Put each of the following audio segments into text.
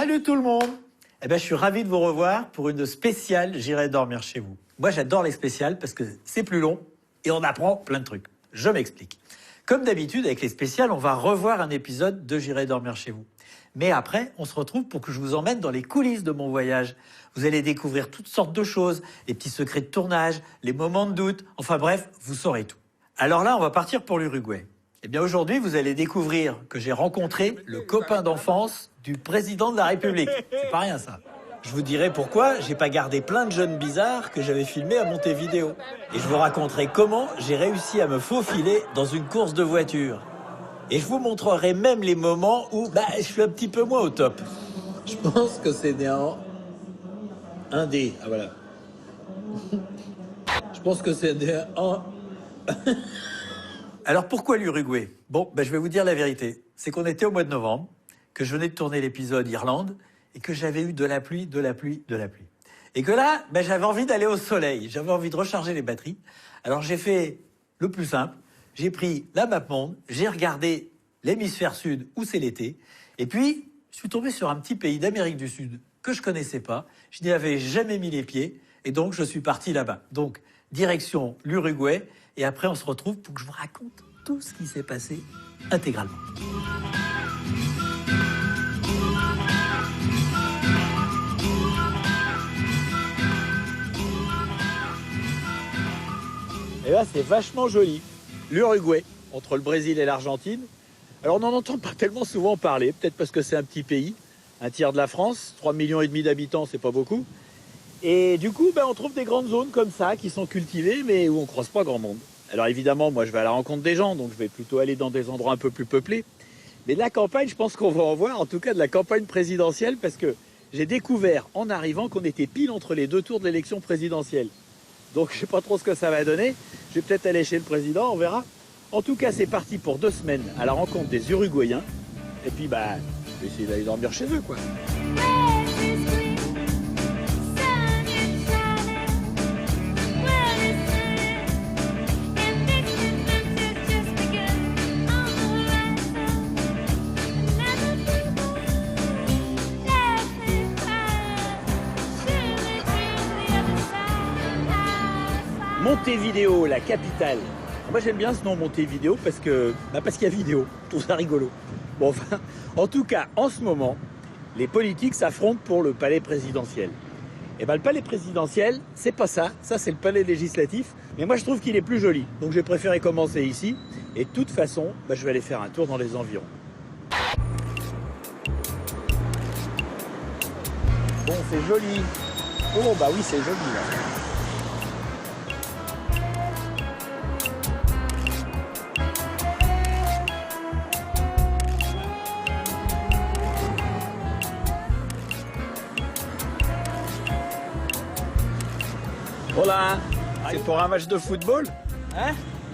Salut tout le monde. Je suis ravi de vous revoir pour une spéciale J'irai dormir chez vous. Moi, j'adore les spéciales parce que c'est plus long et on apprend plein de trucs. Je m'explique. Comme d'habitude, avec les spéciales, on va revoir un épisode de J'irai dormir chez vous. Mais après, on se retrouve pour que je vous emmène dans les coulisses de mon voyage. Vous allez découvrir toutes sortes de choses, les petits secrets de tournage, les moments de doute, enfin bref, vous saurez tout. Alors là, on va partir pour l'Uruguay. Aujourd'hui, vous allez découvrir que j'ai rencontré le copain d'enfance du président de la République. C'est pas rien, ça. Je vous dirai pourquoi j'ai pas gardé plein de jeunes bizarres que j'avais filmés à Montevideo. Et je vous raconterai comment j'ai réussi à me faufiler dans une course de voiture. Et je vous montrerai même les moments où je suis un petit peu moins au top. Je pense que c'est né en 1D. Ah voilà. Je pense que c'est né en... Alors pourquoi l'Uruguay? Je vais vous dire la vérité. C'est qu'on était au mois de novembre, que je venais de tourner l'épisode Irlande, et que j'avais eu de la pluie. Et que là, j'avais envie d'aller au soleil, j'avais envie de recharger les batteries. Alors j'ai fait le plus simple, j'ai pris la map monde, j'ai regardé l'hémisphère sud où c'est l'été, et puis je suis tombé sur un petit pays d'Amérique du Sud que je connaissais pas, je n'y avais jamais mis les pieds, et donc je suis parti là-bas. Donc direction l'Uruguay, et après on se retrouve pour que je vous raconte tout ce qui s'est passé intégralement. Et là, c'est vachement joli. L'Uruguay, entre le Brésil et l'Argentine. Alors, on n'en entend pas tellement souvent parler, peut-être parce que c'est un petit pays, un tiers de la France, 3,5 millions d'habitants, c'est pas beaucoup. Et du coup, on trouve des grandes zones comme ça, qui sont cultivées, mais où on croise pas grand monde. Alors évidemment, moi, je vais à la rencontre des gens, donc je vais plutôt aller dans des endroits un peu plus peuplés. Mais de la campagne, je pense qu'on va en voir, en tout cas de la campagne présidentielle, parce que j'ai découvert en arrivant qu'on était pile entre les deux tours de l'élection présidentielle. Donc je sais pas trop ce que ça va donner. Je vais peut-être aller chez le président, on verra. En tout cas, c'est parti pour 2 semaines à la rencontre des Uruguayens. Et puis, je vais essayer d'aller dormir chez eux, quoi. Montevideo, la capitale. Moi j'aime bien ce nom Montevideo parce qu'il y a vidéo, je trouve ça rigolo. En tout cas, en ce moment, les politiques s'affrontent pour le palais présidentiel. Et le palais présidentiel, c'est pas ça, ça c'est le palais législatif, mais moi je trouve qu'il est plus joli. Donc j'ai préféré commencer ici, et de toute façon, je vais aller faire un tour dans les environs. Bon, c'est joli. Oh oui, c'est joli là. Hola, c'est pour un match de football? Hein?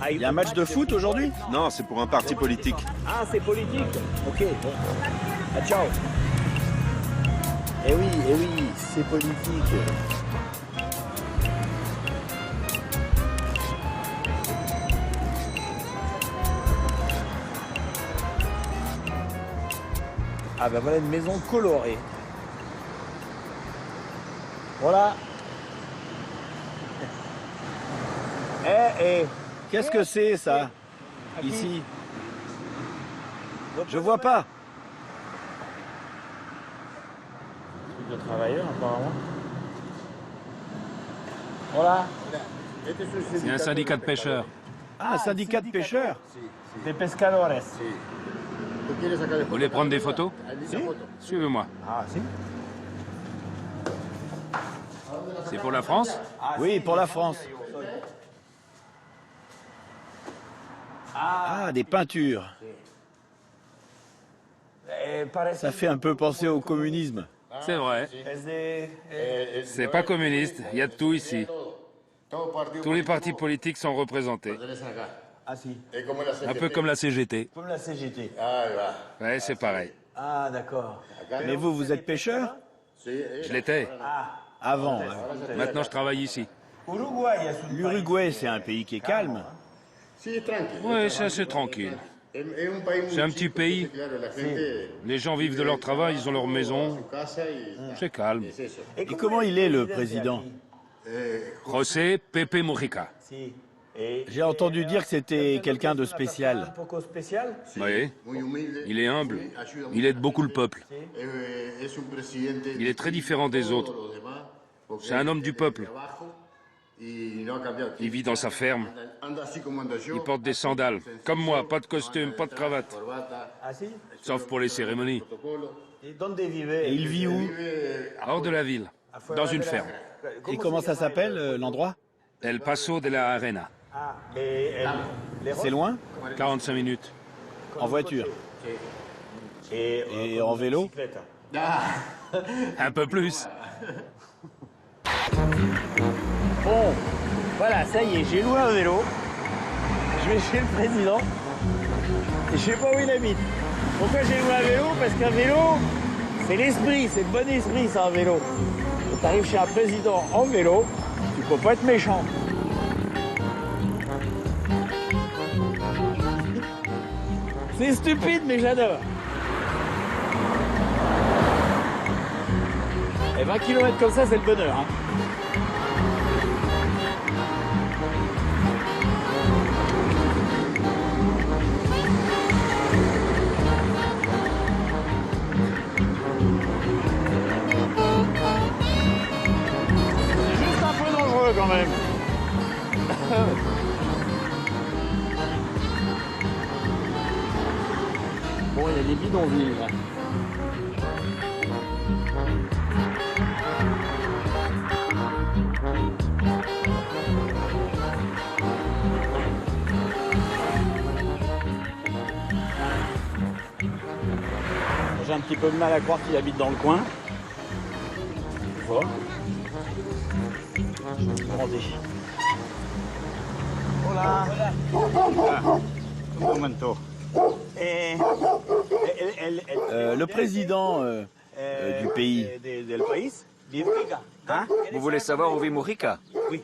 Il y a un match de foot aujourd'hui? Non, c'est pour un parti politique. Ah, c'est politique? Ok, bon. Ah, ciao. Eh oui, c'est politique. Ah voilà une maison colorée. Voilà. Qu'est-ce que c'est ça, ici? Je vois pas. Truc de travailleurs, apparemment. Voilà. C'est un syndicat de pêcheurs. Ah, un syndicat de pêcheurs? Des pescadores. Vous voulez prendre des photos? Si. Suivez-moi. Ah, si. C'est pour la France? Oui, pour la France. Ah, des peintures. Ça fait un peu penser au communisme. C'est vrai. C'est pas communiste, il y a de tout ici. Tous les partis politiques sont représentés. Ah si. Un peu comme la CGT. Comme la CGT. Ouais, c'est pareil. Ah, d'accord. Mais vous êtes pêcheur? Je l'étais. Avant. Maintenant, je travaille ici. L'Uruguay, c'est un pays qui est calme. Oui, c'est assez tranquille. C'est un petit pays. Les gens vivent de leur travail, ils ont leur maison. C'est calme. Et comment il est, le président? José Pepe Mujica. J'ai entendu dire que c'était quelqu'un de spécial. Oui. Il est humble. Il aide beaucoup le peuple. Il est très différent des autres. C'est un homme du peuple. Il vit dans sa ferme. Il porte des sandales. Comme moi, pas de costume, pas de cravate. Sauf pour les cérémonies. Et il vit où? Hors de la ville, dans une ferme. Et comment ça s'appelle, l'endroit? El Paso de la Arena. C'est loin? 45 minutes. En voiture? Et en vélo? Un peu plus. Bon, voilà, ça y est, j'ai loué un vélo. Je vais chez le président. Et je sais pas où il habite. Pourquoi j'ai loué un vélo? Parce qu'un vélo, c'est l'esprit, c'est le bon esprit, ça, un vélo. Quand t'arrives chez un président en vélo, tu peux pas être méchant. C'est stupide, mais j'adore. Et 20 km comme ça, c'est le bonheur. Hein. C'est juste un peu dangereux quand même. Bon, il y a des bidonvilles là. J'ai un petit peu de mal à croire qu'il habite dans le coin. Voilà. Attendez. Hola. Un momento. Le président du pays. Hein? Vous voulez savoir où vit Mujica? Oui.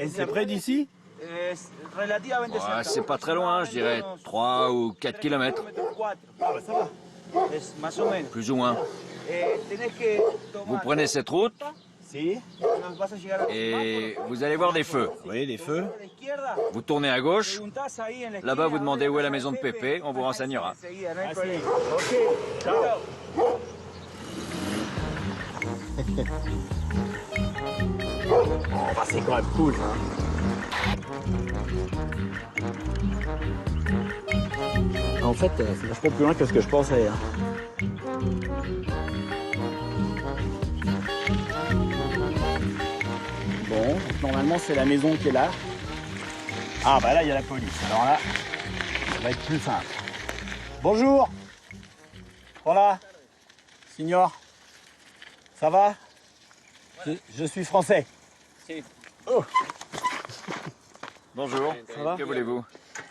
C'est près d'ici? C'est pas très loin, je dirais 3 ou 4 kilomètres. Ah bah ça va. Plus ou moins. Vous prenez cette route Si. et vous allez voir des feux. Oui, les feux. Vous tournez à gauche. Là-bas, vous demandez où est la maison de Pépé. On vous renseignera. Ok. Ciao. Oh, bah c'est quand même cool. En fait, c'est vachement plus loin que ce que je pensais. Hein. Bon, donc normalement c'est la maison qui est là. Ah bah là il y a la police. Alors là, ça va être plus simple. Bonjour. Voilà. Signor. Ça va? Je suis français. Oh. Bonjour. Ça va? Que voulez-vous?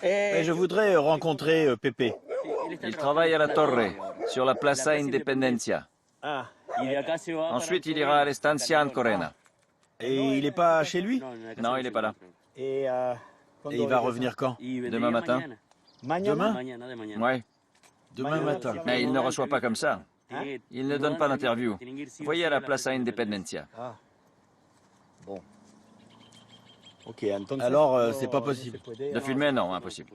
Et je voudrais rencontrer Pépé. Il travaille à la Torre, sur la Plaza Independencia. Ah. Ensuite, il ira à l'Estancia Ancorena. Et il n'est pas chez lui? Non, il n'est pas là. Et il va revenir quand? Demain matin. Demain? Ouais. Demain matin. Mais il ne reçoit pas comme ça. Il ne donne pas d'interview. Voyez à la Plaza Independencia. Ah. Bon. Ok, alors c'est pas possible. De filmer, non, impossible.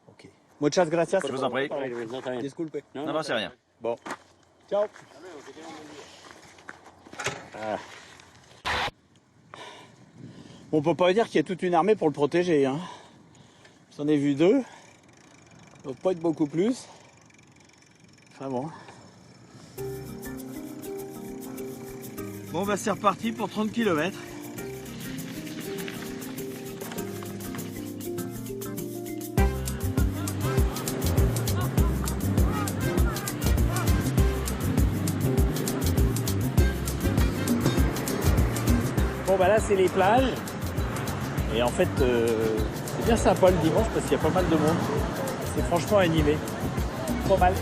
Ok. Muchas gracias. Je vous en prie. Disculpe. Non, non, c'est rien. Bon. Ciao. Ah. On peut pas dire qu'il y a toute une armée pour le protéger. Hein. J'en ai vu 2. Ça doit pas être beaucoup plus. Enfin bon. Bon bah c'est reparti pour 30 km. Bon bah là c'est les plages. Et en fait c'est bien sympa le dimanche parce qu'il y a pas mal de monde. C'est franchement animé. Pas mal.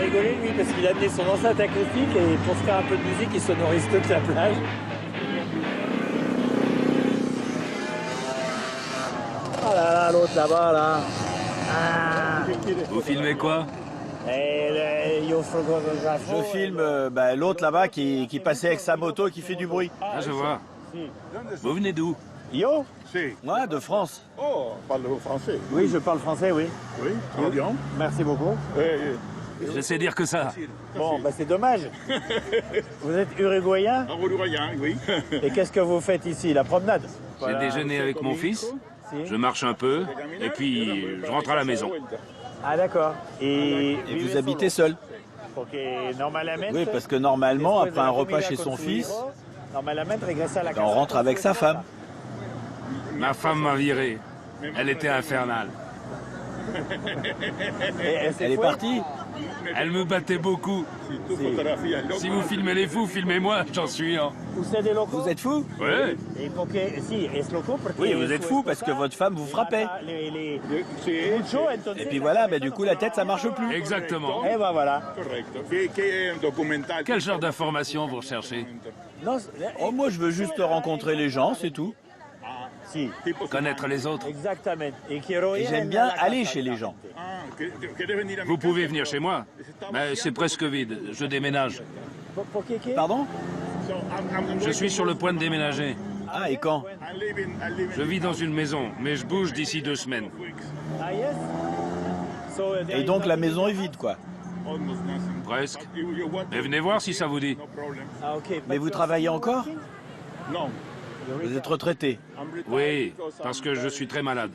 rigolé, lui, parce qu'il a amené son enceinte acoustique et pour se faire un peu de musique, il sonorise toute la plage. Oh là là, l'autre là-bas, là. Ah. Vous filmez quoi? Je filme l'autre là-bas qui passait avec sa moto et qui fait du bruit. Ah, je vois. Vous venez d'où? Yo? Si. Ouais, de France. Oh, parle français. Oui, je parle français, oui. Oui, très bien. Merci beaucoup. Je sais dire que ça. Bon, c'est dommage. Vous êtes uruguayen? Uruguayen, oui. Et qu'est-ce que vous faites ici? La promenade? J'ai déjeuné avec mon fils, je marche un peu, et puis je rentre à la maison. Ah, d'accord. Et vous habitez seul? Oui, parce que normalement, après un repas chez son fils, on rentre avec sa femme. Ma femme m'a viré. Elle était infernale. Elle est partie? Elle me battait beaucoup. Si vous filmez les fous, filmez-moi, j'en suis un. Vous êtes fou? Ouais. Oui, vous êtes fou parce que votre femme vous frappait. Et puis voilà, du coup la tête ça marche plus. Exactement. Et voilà. Quel genre d'informations vous recherchez? Oh, moi je veux juste rencontrer les gens, c'est tout. Connaître les autres. Exactement. Et j'aime bien aller chez les gens. Vous pouvez venir chez moi, mais c'est presque vide. Je déménage. Pardon? Je suis sur le point de déménager. Ah, et quand? Je vis dans une maison, mais je bouge d'ici 2 semaines. Et donc la maison est vide, quoi. Presque. Mais venez voir si ça vous dit. Mais vous travaillez encore? Non. Vous êtes retraité? Oui, parce que je suis très malade.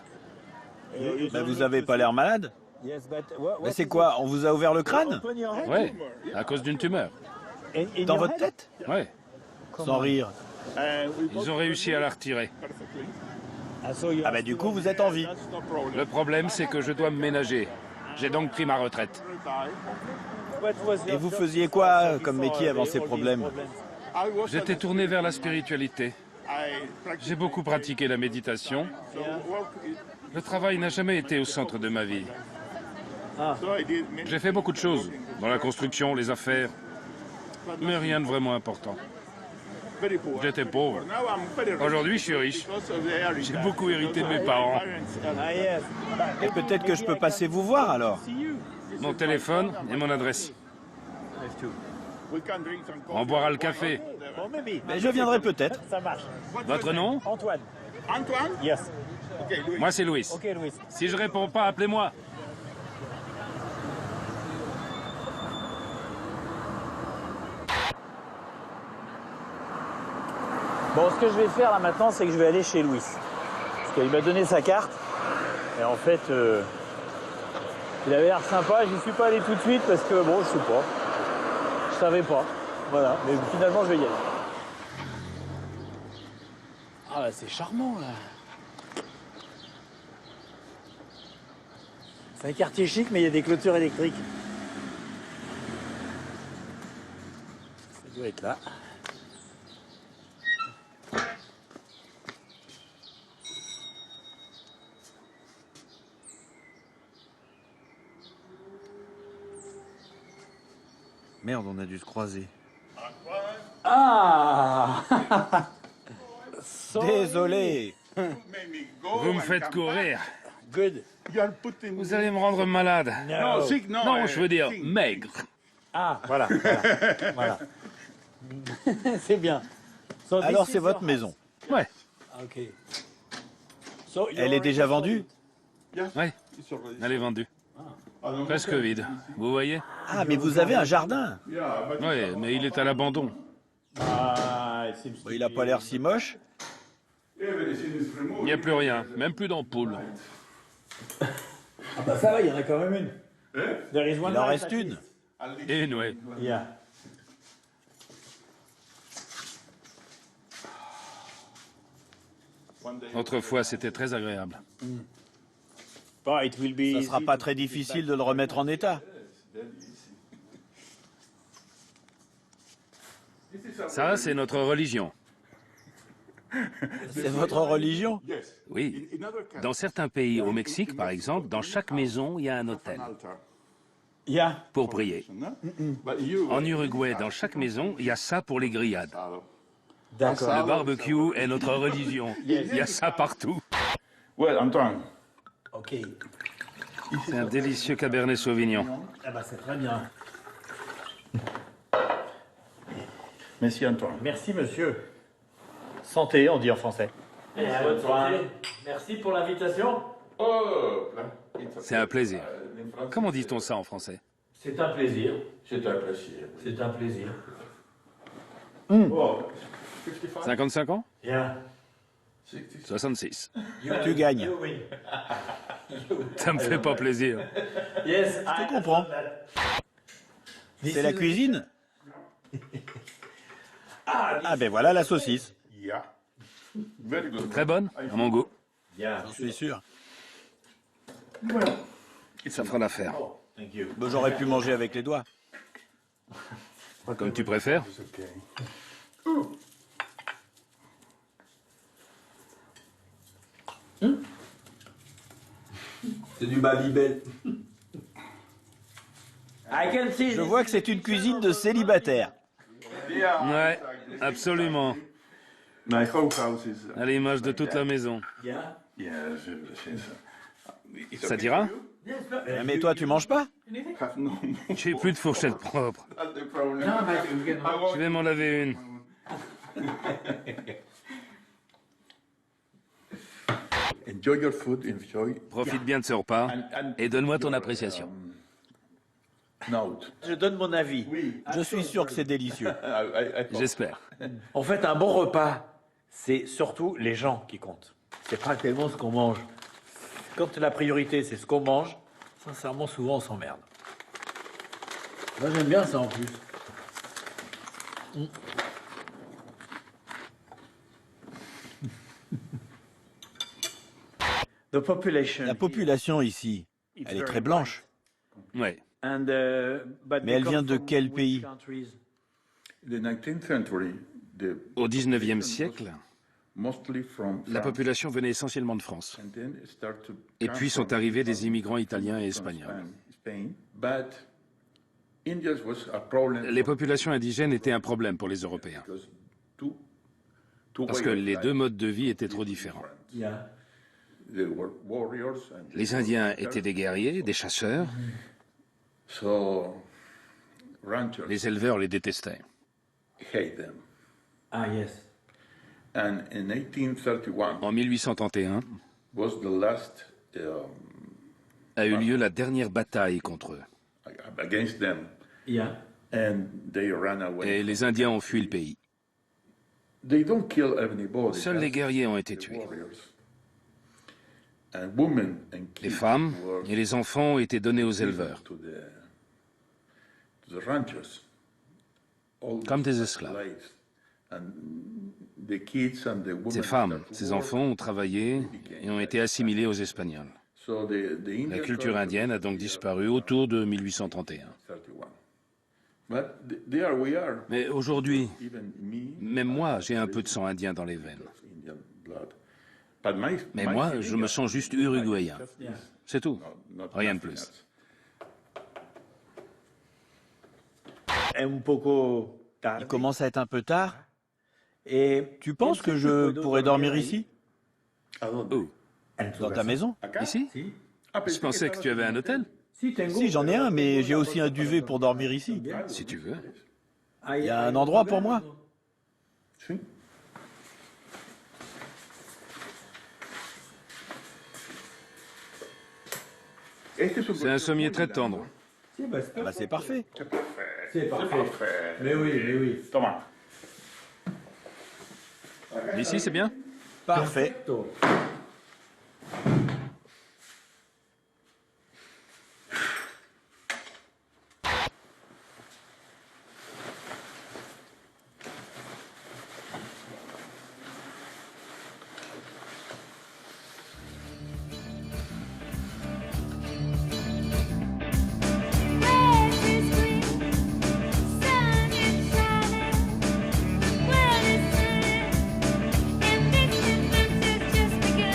Vous avez pas l'air malade. Mais c'est quoi? On vous a ouvert le crâne? Oui, à cause d'une tumeur. Dans votre tête? Oui. Sans rire. Ils ont réussi à la retirer. Ah du coup vous êtes en vie. Le problème, c'est que je dois me ménager. J'ai donc pris ma retraite. Et vous faisiez quoi comme métier avant ces problèmes? J'étais tourné vers la spiritualité. J'ai beaucoup pratiqué la méditation. Le travail n'a jamais été au centre de ma vie. J'ai fait beaucoup de choses, dans la construction, les affaires, mais rien de vraiment important. J'étais pauvre. Aujourd'hui, je suis riche. J'ai beaucoup hérité de mes parents. Et peut-être que je peux passer vous voir alors. Mon téléphone et mon adresse. On boira le café. Mais je viendrai peut-être. Votre nom? Antoine. Antoine? Yes. Moi, c'est Louis. Ok, Louis. Si je réponds pas, appelez-moi. Bon, ce que je vais faire là maintenant, c'est que je vais aller chez Louis. Parce qu'il m'a donné sa carte. Et en fait, il avait l'air sympa. J'y suis pas allé tout de suite parce que, bon, je sais pas. Je savais pas. Voilà. Mais finalement, je vais y aller. Ah là, c'est charmant là. C'est un quartier chic, mais il y a des clôtures électriques. Ça doit être là. Merde, on a dû se croiser. Ah Désolé. Vous me faites courir. Good. Vous allez me rendre malade. Non, sick, non. Non, je veux dire maigre. Ah, voilà. Voilà. C'est bien. Alors, c'est votre maison. Ouais, Ok. Elle est déjà vendue? ouais. Elle est vendue. Presque vide. Vous voyez? Ah, mais vous avez un jardin. Oui, mais il est à l'abandon. Il a pas l'air si moche. Il n'y a plus rien, même plus d'ampoule. Ah bah ça va, il y en a quand même une. Il en reste une. Et ouais. Yeah. Autrefois, c'était très agréable. Ça sera pas très difficile de le remettre en état. Ça, c'est notre religion. C'est votre religion? Oui. Dans certains pays, au Mexique par exemple, dans chaque maison, il y a un autel. Yeah. pour prier. But you, En Uruguay, dans chaque maison, il y a ça pour les grillades. D'accord. Le barbecue est notre religion. Il y a ça partout. well, Antoine, Ok. C'est un délicieux Cabernet Sauvignon. Ah bah c'est très bien. merci Antoine. Merci monsieur. Santé, on dit en français. Et à votre santé. Merci pour l'invitation. Oh, C'est un plaisir. Comment dit-on ça en français? C'est un plaisir. c'est un plaisir. C'est un plaisir. Oh, 55? 55 ans? Bien. 66. Tu gagnes. You win. Ça me fait pas plaisir. Yes, Je te comprends. C'est la cuisine? Ah ben voilà la saucisse. Yeah. Very good. Très bonne, à mon goût. J'en suis sûr. Ça fera l'affaire. Ben, j'aurais pu manger avec les doigts. Comme tu préfères. It's okay. C'est du Babybel. I can see. Je vois que c'est une cuisine de célibataire. Yeah. Ouais, absolument. My whole house is. À l'image de toute la maison. Yeah. Yeah, it's Ça okay t'ira? for you? Mais toi, tu manges pas? Have no. J'ai plus de fourchette propre. That's the problem. No, but we can. I won't- Je vais m'en laver une. Enjoy your food. Enjoy. Profite bien de ce repas et donne-moi ton appréciation. Note. Je donne mon avis. Oui. Je suis sûr que c'est délicieux. I thought. J'espère. En fait, un bon repas, c'est surtout les gens qui comptent. C'est pas tellement ce qu'on mange. Quand la priorité, c'est ce qu'on mange, sincèrement, souvent, on s'emmerde. Moi, j'aime bien ça en plus. The population. La population ici, elle est très blanche. Ouais. Mais elle vient de quel pays? The 19th century, Au 19e siècle, mostly from la France, population venait essentiellement de France. and then it started to Et come puis sont from arrivés des immigrants italiens et from espagnols. Spain. But India was a problem Les populations indigènes étaient un problème pour les Européens, because two parce way que of les life. deux modes de vie étaient trop différents. Yeah. They were warriors and Les Indiens étaient des guerriers, des chasseurs, so ranchers les éleveurs les détestaient. hate them. Ah, yes. And in 1831 En 1831 was the last a eu lieu la dernière bataille contre eux, against them, Yeah. and they ran away. et les Indiens ont fui le pays. They don't kill anybody. Seuls les guerriers ont été the tués. warriors. And women and Les kids femmes were et les enfants ont été donnés aux given éleveurs, to the ranchers. All comme des the esclaves. slaves. And the kids and the women Ces femmes, started to ces work. enfants ont travaillé et ont été assimilés aux Espagnols. So the Indian La culture culture indienne a donc disparu autour de 1831. 31. But there we are. Mais aujourd'hui, Even me, même moi, j'ai un peu de sang indien dans les veines. Indian blood. But Mais my moi, feeling je me sens juste uruguayen. C'est tout. not Rien de nothing plus. else. Un poco Il commence à être un peu tard. Et Tu penses que je pourrais dormir ici? Où? Dans ta maison? Ici? Je pensais que tu avais un hôtel. Si, j'en ai un, mais j'ai aussi un duvet pour dormir ici. Si tu veux. Il y a un endroit pour moi? See? C'est un sommier très tendre. Ah bah, c'est parfait. C'est parfait. Mais oui. Toma. Ici, c'est bien? Parfait. Just beginning.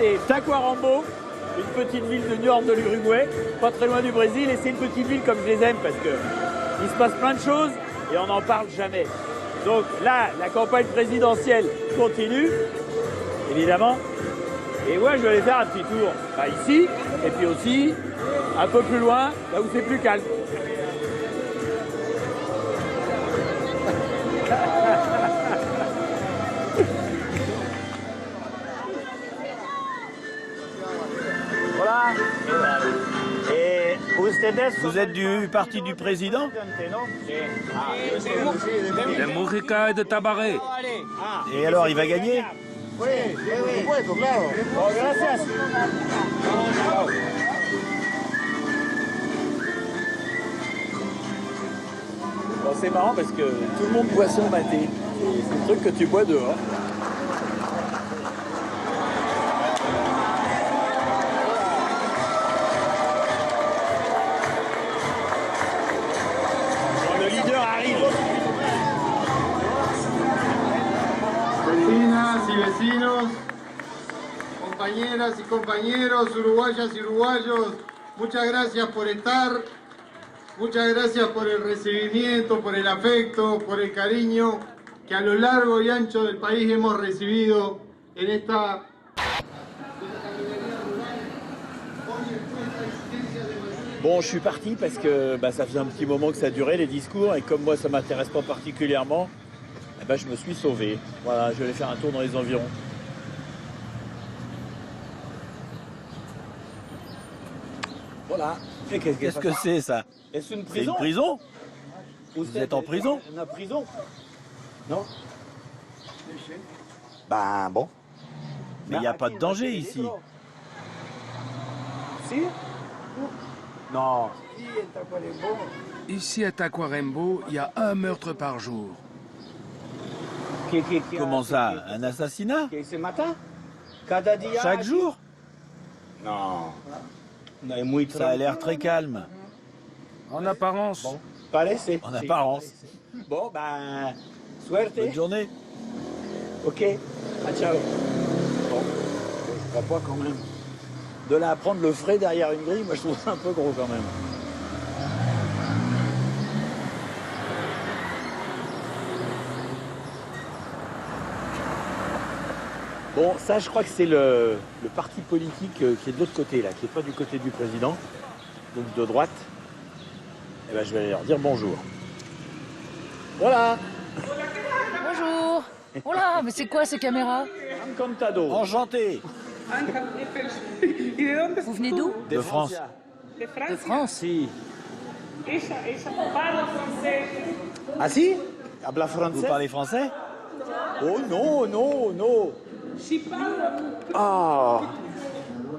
c'est Tacuarembó, une petite ville du nord de l'Uruguay, pas très loin du Brésil, et c'est une petite ville comme je les aime parce que il se passe plein de choses et on n'en parle jamais. Donc là, la campagne présidentielle continue, évidemment. Et moi, je vais aller faire un petit tour ici, et puis aussi un peu plus loin, là où c'est plus calme. Voilà. Et Vous êtes du parti du président? De Mujica et de Tabaré. Et alors, il va gagner? Bon, c'est marrant parce que tout le monde boit son maté. C'est le truc que tu bois dehors. Le leader arrive. Vecinas y vecinos, compañeras y compañeros, uruguayas y uruguayos, muchas gracias por estar, muchas gracias por el recibimiento, por el afecto, por el cariño que a lo largo y ancho del país hemos recibido en esta... Bon, je suis parti parce que ça faisait un petit moment que ça durait les discours et comme moi ça m'intéresse pas particulièrement, je me suis sauvé. Voilà, je vais aller faire un tour dans les environs. Voilà. Qu'est-ce que c'est ça? Est-ce une C'est une prison? prison? Vous êtes en prison? En prison? Non? Ben bon. Mais il n'y a pas de danger ici. Si? Non. Ici à Tacuarembó, il y a un meurtre par jour. Comment ça? Un assassinat? Ce matin? Cada dia? Chaque jour? Non. Ça a l'air très calme. En apparence. Parece. En apparence. Bon, suerte. Bonne journée. Ok. Ah, ciao. Bon, je crois pas quand même. De là à prendre le frais derrière une grille, moi je trouve ça un peu gros quand même. Bon, ça je crois que c'est le parti politique qui est de l'autre côté là, qui n'est pas du côté du président, donc de droite. Et je vais aller leur dire bonjour. Voilà. Bonjour. Oh là, mais c'est quoi ces caméras? Encantado. Enchanté. Vous venez d'où? De France. De France. Si. Ah si? Habla Vous français? parlez français? Oh non, non, non. Ah.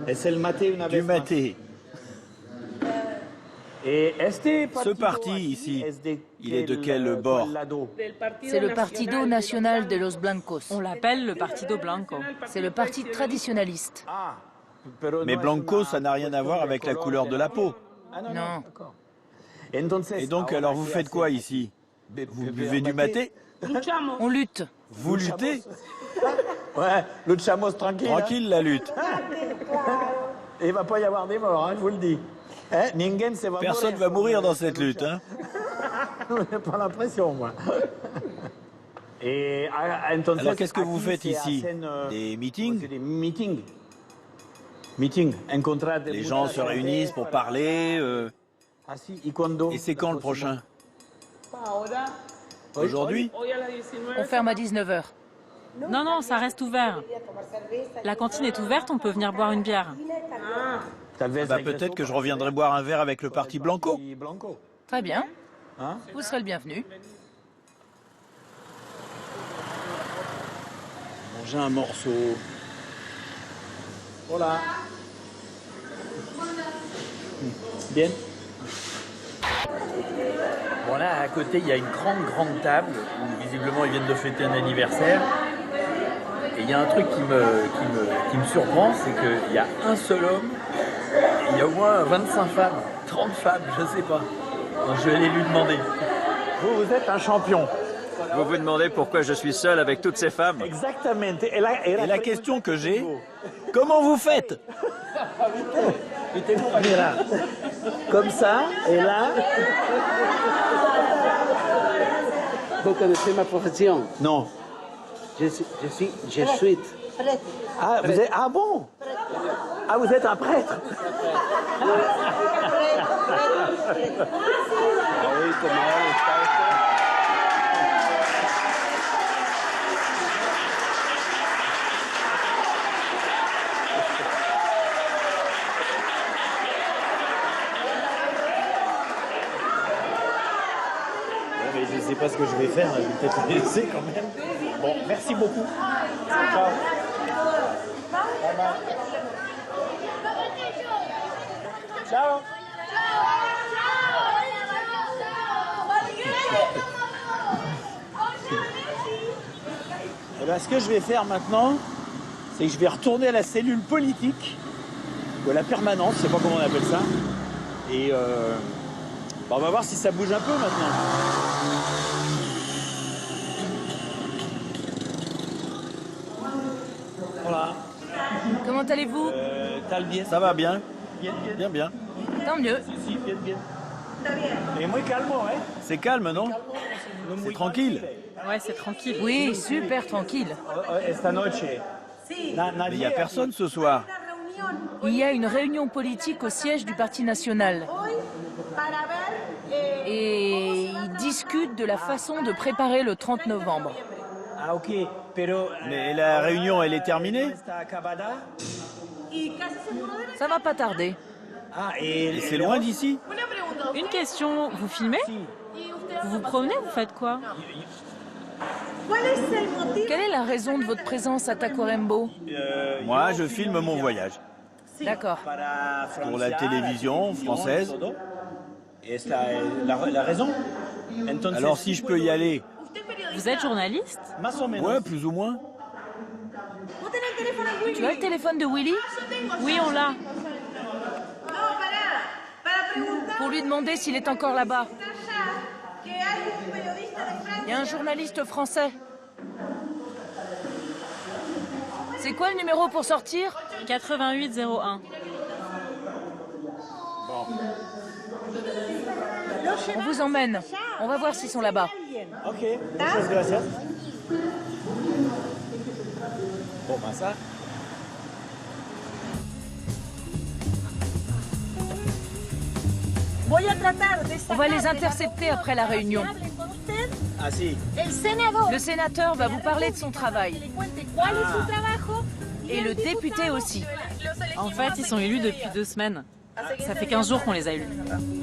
Es el mate una Du vez más. maté. Et Ce parti ici, il est de quel bord? C'est le Partido Nacional de los Blancos. On l'appelle le Partido Blanco. C'est le parti traditionnaliste. Ah. Mais Blanco, ça n'a rien à voir avec la couleur de la peau. Non. Et donc, alors vous faites quoi ici? Vous buvez du maté? On lutte. Vous luttez? Ouais, luchamos tranquille. Tranquille la lutte. Et il va pas y avoir des morts, je vous le dis. Personne va mourir dans cette lutte. Hein. J'ai pas l'impression, moi. Et, alors qu'est-ce que vous faites ici? Des meetings? Des meetings. Meetings. Les gens se réunissent pour parler. Et c'est quand le prochain? Aujourd'hui? On ferme à 19h. Non, non, ça reste ouvert. La cantine est ouverte, on peut venir boire une bière. Peut-être que je reviendrai boire un verre avec le parti Blanco. Très bien. Vous serez le bienvenu. Manger un morceau. Voilà. Bien. Bon là, à côté, il y a une grande table où visiblement ils viennent de fêter un anniversaire. Et il y a un truc qui me surprend, c'est qu'il y a un seul homme, et il y a au moins 25 femmes, 30 femmes, je sais pas. Donc je vais aller lui demander. Vous êtes un champion. Vous vous demandez pourquoi je suis seul avec toutes ces femmes? Exactement. Et la question que j'ai, Comment vous faites? Mira. Comme ça, et là. Vous connaissez ma profession? Non. Je suis jésuite. Ah, vous êtes... ah bon? Ah, vous êtes un prêtre? Ah oui, comment Mais je ne sais pas ce que je vais faire, je vais peut-être les laisser quand même. Bon, merci beaucoup. Ciao. Ciao. Eh ben, ce que je vais faire maintenant, c'est que je vais retourner à la cellule politique, ou à la permanence, je ne sais pas comment on appelle ça. Et on va voir si ça bouge un peu maintenant. Voilà. Comment allez-vous? T'as le bien? Ça va bien? Bien, bien. Bien, bien. Tant mieux. Si, bien, bien. Et muy calmo, hein? C'est calme, non? C'est tranquille. Ouais, c'est tranquille. Oui, super tranquille. Esta noche. Mais il n'y a personne ce soir. Il y a une réunion politique au siège du Parti national. Et ils discutent de la façon de préparer le 30 novembre. Ah, ok. Pero, Mais la réunion, elle est terminée? está acabada? Ça va pas tarder. Ah, Et c'est loin d'ici? Une question, vous filmez? Vous vous promenez, vous faites quoi? Quelle est la raison de votre présence à Tacuarembó? Moi, je filme mon voyage. D'accord. Pour la télévision française. Esta es la raison. Entonces, Alors, si je peux y aller, Vous êtes journaliste? más o menos. ouais, plus ou moins. Tu as le téléphone de Willy? Oui, on l'a. Pour lui demander s'il est encore là-bas. Il y a un journaliste français. C'est quoi le numéro pour sortir? 8801. On vous emmène. On va voir s'ils sont là-bas. Ok, muchas gracias. Bon, ben ça. On va les intercepter après la réunion. Ah, si. Le sénateur va vous parler de son travail. Et le député aussi. En fait, ils sont élus depuis 2 semaines. Ça fait 15 jours qu'on les a élus.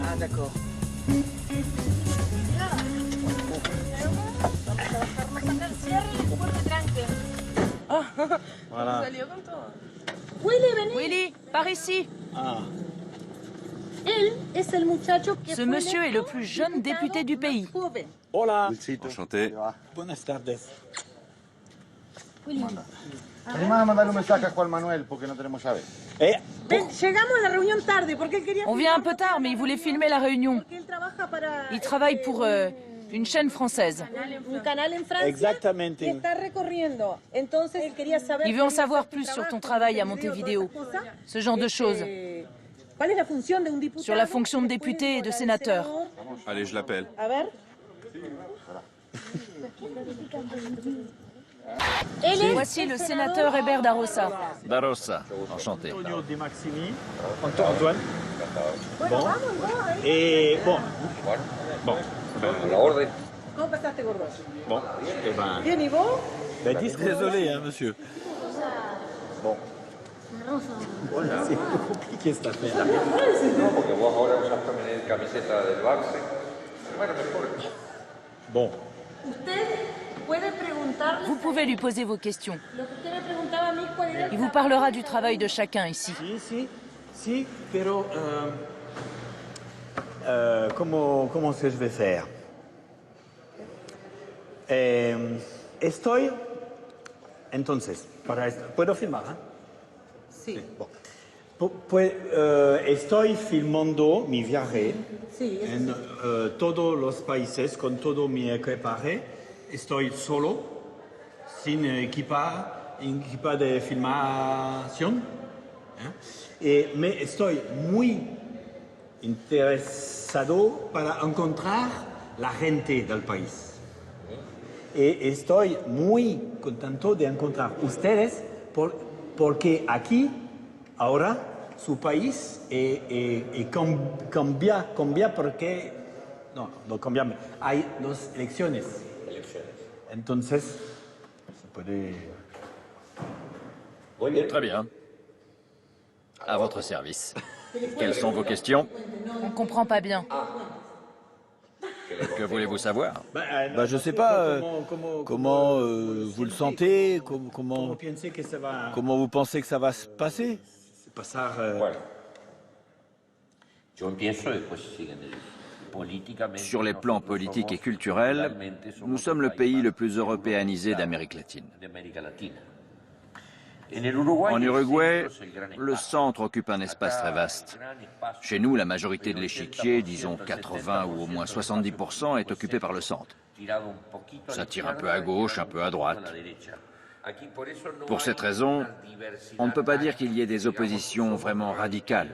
Ah, d'accord. Voilà. Willy, par ici. Ah. Ce monsieur est le plus jeune député du pays. Hola. Enchanté. Buenas tardes. Animás a mandarle un mensaje a Juan Manuel porque no tenemos llave. Eh, On vient un peu tard, mais il voulait filmer la réunion. Il travaille pour une chaîne française. exactamente. Il veut en savoir plus sur ton travail à Montevideo. Ce genre de choses. Sur la fonction de député et de sénateur. Allez, je l'appelle. Voici le sénateur Hébert Darossa. Darossa, enchanté. Antonio De Maximi. Antoine. Bon. Et bon. Bon. Bon. Eh ben, Désolé, hein, monsieur. Bon. C'est compliqué cette affaire. Bon. Vous pouvez lui poser vos questions. Il vous parlera du travail de chacun ici. Si, pero comment est-ce que je vais faire? Estoy entonces puedo filmar, ¿eh? Sí. Bon. Estoy filmando mi viaje en todos los países con todo mi equipaje. Estoy solo, sin equipar, un equipo de filmación. Me estoy muy interesado para encontrar la gente del país. Estoy muy contento de encontrar ustedes porque aquí, ahora, su país cambia porque... No cambia. Hay dos elecciones. Entonces, se puede... Très bien. À votre service. Quelles sont vos questions? On comprend pas bien. Que voulez-vous savoir? Je sais pas comment vous le sentez, comment vous pensez que ça va se passer. Sur les plans politiques et culturels, nous sommes le pays le plus européanisé d'Amérique latine. En Uruguay, le centre occupe un espace très vaste. Chez nous, la majorité de l'échiquier, disons 80 ou au moins 70%, est occupée par le centre. Ça tire un peu à gauche, un peu à droite. Pour cette raison, on ne peut pas dire qu'il y ait des oppositions vraiment radicales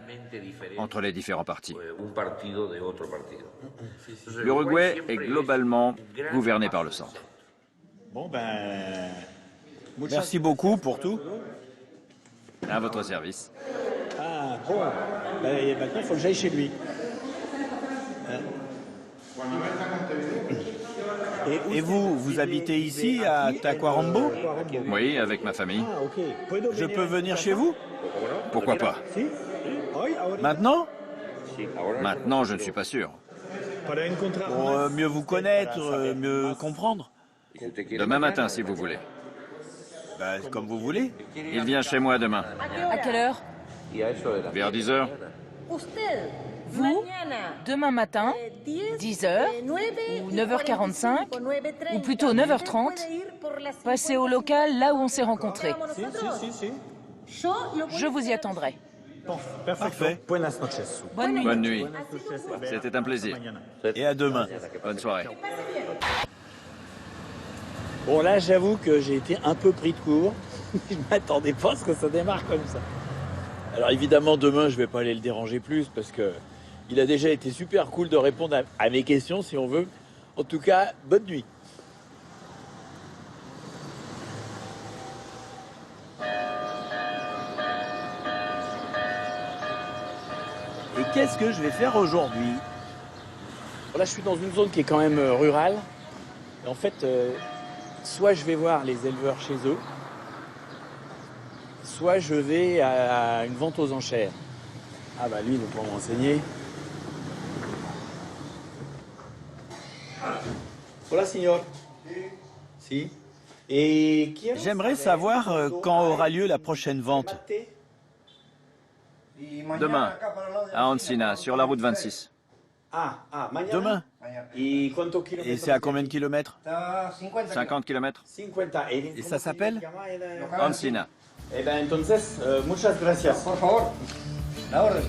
entre les différents partis. L'Uruguay est globalement gouverné par le centre. Merci beaucoup pour tout. À votre service. Ah, bon. Maintenant, il faut que j'aille chez lui. Et vous habitez ici, à Tacuarembó? Oui, avec ma famille. Ah, ok. Je peux venir chez vous? Pourquoi pas? Maintenant? Maintenant, je ne suis pas sûr. Pour mieux vous connaître, mieux comprendre. Demain matin, si vous voulez. Comme vous voulez. Il vient chez moi demain. À quelle heure? Vers 10 heures. Vous, demain matin, 10h ou 9h45, ou plutôt 9h30, passez au local là où on s'est rencontrés. Je vous y attendrai. Parfait. Bonne nuit. Bonne nuit. C'était un plaisir. Et à demain. Bonne soirée. Bon, là, j'avoue que j'ai été un peu pris de court. Je ne m'attendais pas à ce que ça démarre comme ça. Alors évidemment, demain, je ne vais pas aller le déranger plus parce que il a déjà été super cool de répondre à mes questions, si on veut. En tout cas, bonne nuit. Et qu'est-ce que je vais faire aujourd'hui? Là, je suis dans une zone qui est quand même rurale. Et en fait, soit je vais voir les éleveurs chez eux, soit je vais à une vente aux enchères. Ah bah lui, il va pas m'enseigner. Voilà, signor. Si. Et j'aimerais savoir quand aura lieu la prochaine vente. Demain, à Ancina, sur la route 26. Demain. Et c'est à combien de kilomètres? 50 km. Et ça s'appelle? Ancina. Eh ben, entonces, muchas gracias. Por favor. La orden.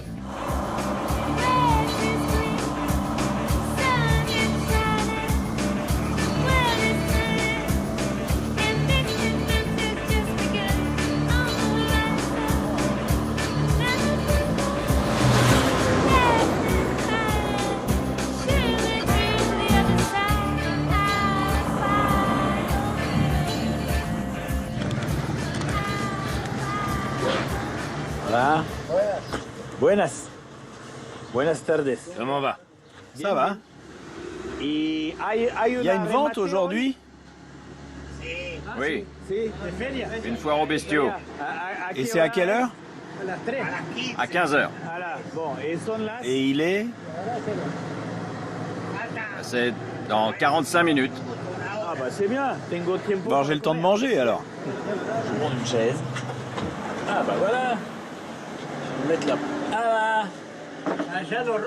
Hola. Buenas. Buenas tardes. Comment va? Ça va. Il y a une vente aujourd'hui? Oui. Une foire aux bestiaux. Et c'est à quelle heure? À 15 heures. Et il est? C'est dans 45 minutes. Ah bah c'est bien. Bon, j'ai le temps de manger alors. Je vais prendre une chaise. Ah bah voilà. Je vais mettre là. Ah bah.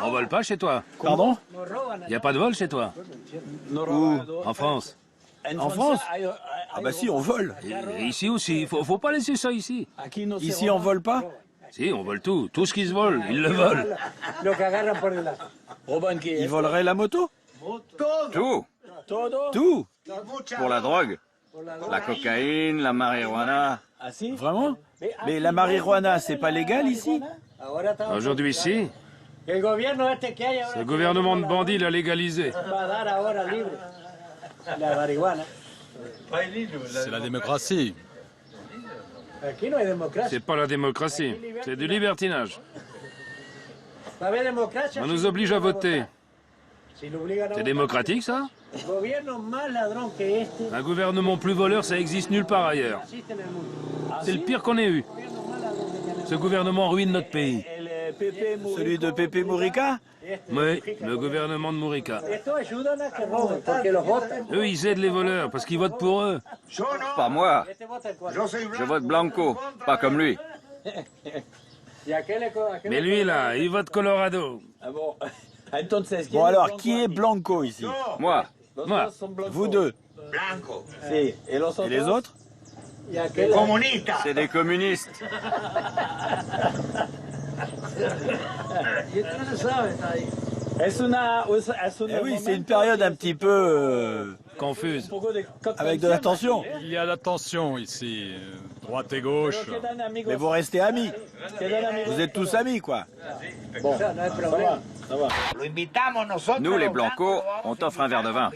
On vole pas chez toi? Pardon? Il n'y a pas de vol chez toi? Où? En France? En France? Ah bah si, on vole. Et ici aussi, faut pas laisser ça ici. Ici, on vole pas? Si, on vole tout. Tout ce qui se vole, ils le volent. Il volerait la moto? Tout. Tout? Pour la drogue. La cocaïne, la marijuana. Vraiment? Mais la marijuana, c'est pas légal ici? Aujourd'hui, si. Ce gouvernement de bandits l'a légalisé. C'est la démocratie. C'est pas la démocratie, c'est du libertinage. On nous oblige à voter. C'est démocratique, ça? Un gouvernement plus voleur, ça existe nulle part ailleurs. C'est le pire qu'on ait eu. Ce gouvernement ruine notre pays. Celui de Pepe Mujica? Oui, le gouvernement de Mujica. Eux, ils aident les voleurs parce qu'ils votent pour eux. Pas moi. Je vote Blanco, pas comme lui. Mais lui, là, il vote Colorado. Bon alors, qui est Blanco ici? Moi. Moi. Vous deux. Et les autres? C'est des communistes. Eh oui, c'est une période un petit peu... Confuse. avec de la tension. Il y a la tension ici, droite et gauche. Mais vous restez amis. Vous êtes tous amis, quoi. Bon, ça va. Nous, les Blancos, on t'offre un verre de vin.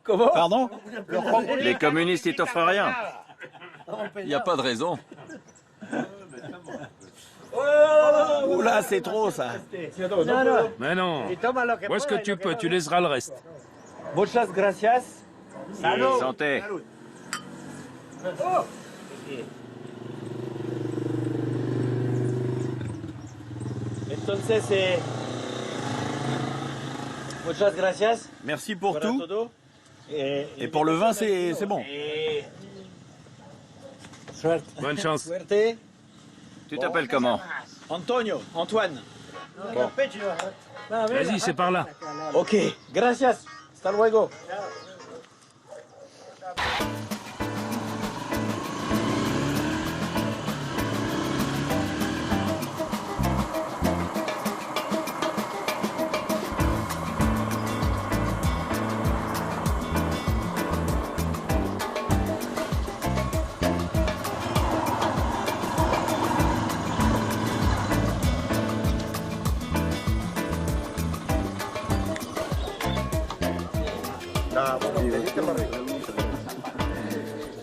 Comment? Pardon? Les communistes, ils t'offrent rien. Il n'y a pas de raison. Oula, c'est trop, ça. Mais non. Où est-ce que tu peux? Tu laisseras le reste. Muchas gracias. Santé. Entonces, muchas gracias. Merci pour tout. Et pour le vin, c'est bon. Bonne chance. Suerte. Tu t'appelles comment? Antonio, Antoine. Vas-y, c'est par là. Ok, gracias. Hasta luego.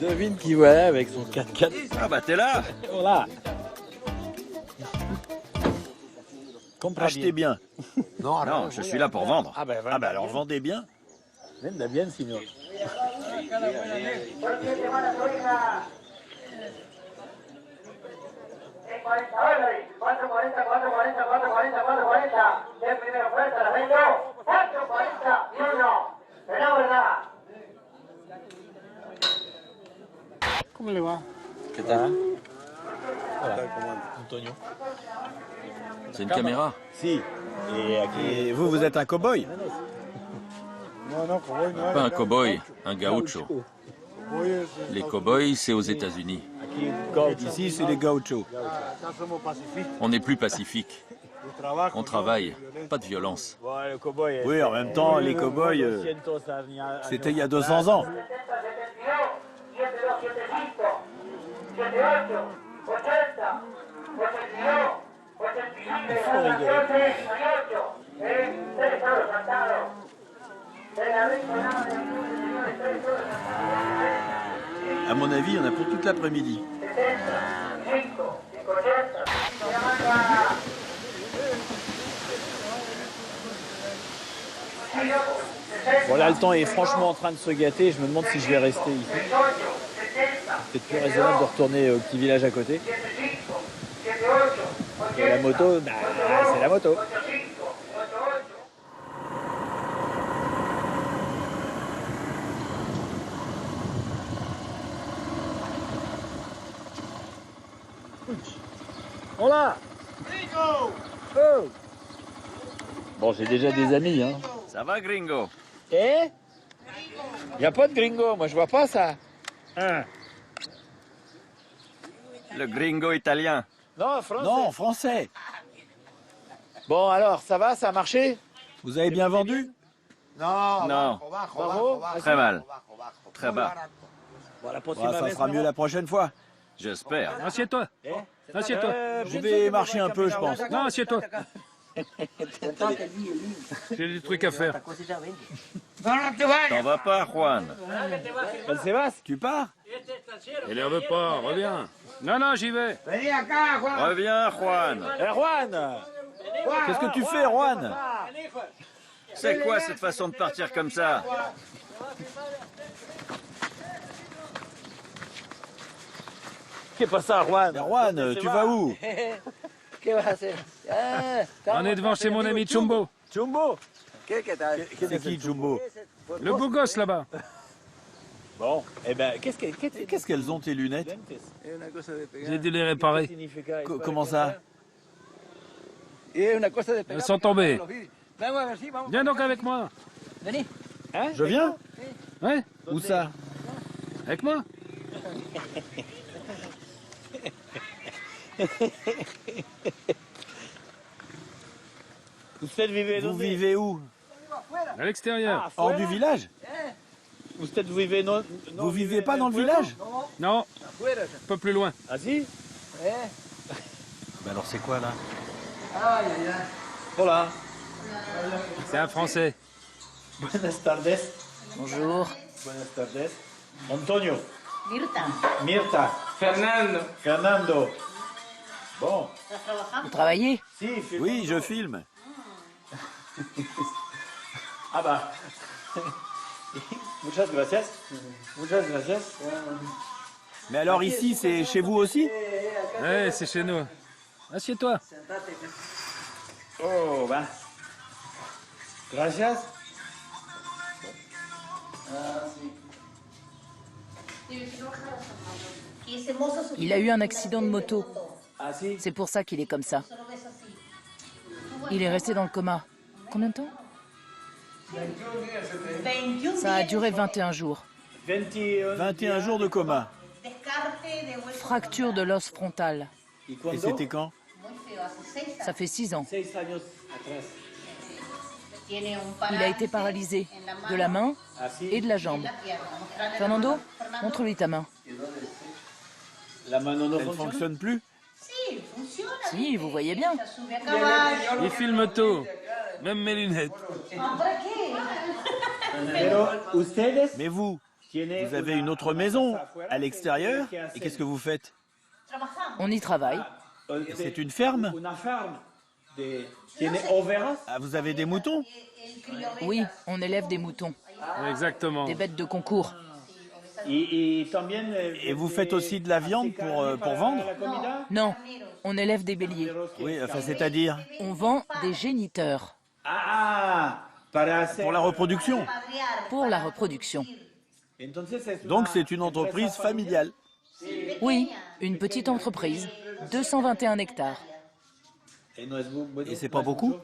Devine qui voilà avec son 4x4. Ah bah t'es là. Voilà. Achetez bien. Non, je suis là pour vendre. Ah bah alors vendez bien. Venda bien, signor. ¿Qué tal? Antonio. C'est une caméra. Si. Et vous, vous êtes un cow-boy? Pas un cow-boy, un gaucho. Les cow-boys, c'est aux États-Unis. Ici, c'est les gauchos. On est plus pacifique. On travaille, pas de violence. Oui, en même temps, les cow-boys, c'était il y a 200 ans. À mon avis, il y en a pour toute l'après-midi. Bon là, le temps est franchement en train de se gâter. Je me demande si je vais rester ici. C'est peut-être plus raisonnable de retourner au petit village à côté. Et la moto, bah, c'est la moto. Hola! Oh! Bon, j'ai déjà des amis, hein. Ça va, gringo? Eh? Y a pas de gringo, moi je vois pas ça. Hein? Le gringo italien. Non, français. Non, français. Bon alors, ça va, ça a marché? Vous avez bien vendu? Non. Très mal. Très bas. Ça sera mieux la prochaine fois. J'espère. Assieds-toi. Assieds-toi. Je vais marcher un peu, je pense. Non, assieds-toi. J'ai des trucs à faire. T'en vas pas, Juan. Tu pars? Énerve pas, reviens. Non, j'y vais. Reviens, Juan. Juan! Qu'est-ce que tu fais, Juan? C'est quoi cette façon de partir comme ça? Qu'est-ce que ça, Juan? Juan, tu vas où? On est devant chez mon ami Chumbo. Jumbo? C'est qui, Jumbo? Le beau gosse là-bas. Bon, eh ben, qu'est-ce qu'elles ont, tes lunettes? J'ai dû les réparer. Comment ça? Elles sont tombées. Viens donc avec moi. Je viens? Ouais, Où ça? avec moi. Vous vivez où? À l'extérieur. Hors du village? Vous vivez pas dans le village? Non, un peu plus loin. Mais alors c'est quoi là? Hola. C'est un Français. Buenas tardes. Bonjour. Buenas tardes. Antonio. Mirta. Mirta. Fernando. Fernando. Bon. Vous travaillez? Oui, je filme. Ah bah. Muchas gracias. Muchas gracias. Mais alors ici, c'est chez vous aussi? Ouais, c'est chez nous. Assieds-toi. Oh, ben. Gracias. Il a eu un accident de moto. C'est pour ça qu'il est comme ça. Il est resté dans le coma. Combien de temps? Ça a duré 21 jours. 21 jours de coma. Fracture de l'os frontal. Et c'était quand? Ça fait 6 ans. Il a été paralysé de la main et de la jambe. Fernando, montre-lui ta main. Elle ne fonctionne plus? Si, vous voyez bien. Il filme tout, même mes lunettes. Mais vous avez une autre maison à l'extérieur? Et qu'est-ce que vous faites? On y travaille. C'est une ferme? Ah, vous avez des moutons? Oui, on élève des moutons. Exactement. Des bêtes de concours. Et vous faites aussi de la viande pour vendre? Non, on élève des béliers. Oui, enfin, c'est-à-dire? On vend des géniteurs. Pour la reproduction? Pour la reproduction. Donc c'est une entreprise familiale? Oui, une petite entreprise. 221 hectares. Et c'est pas beaucoup?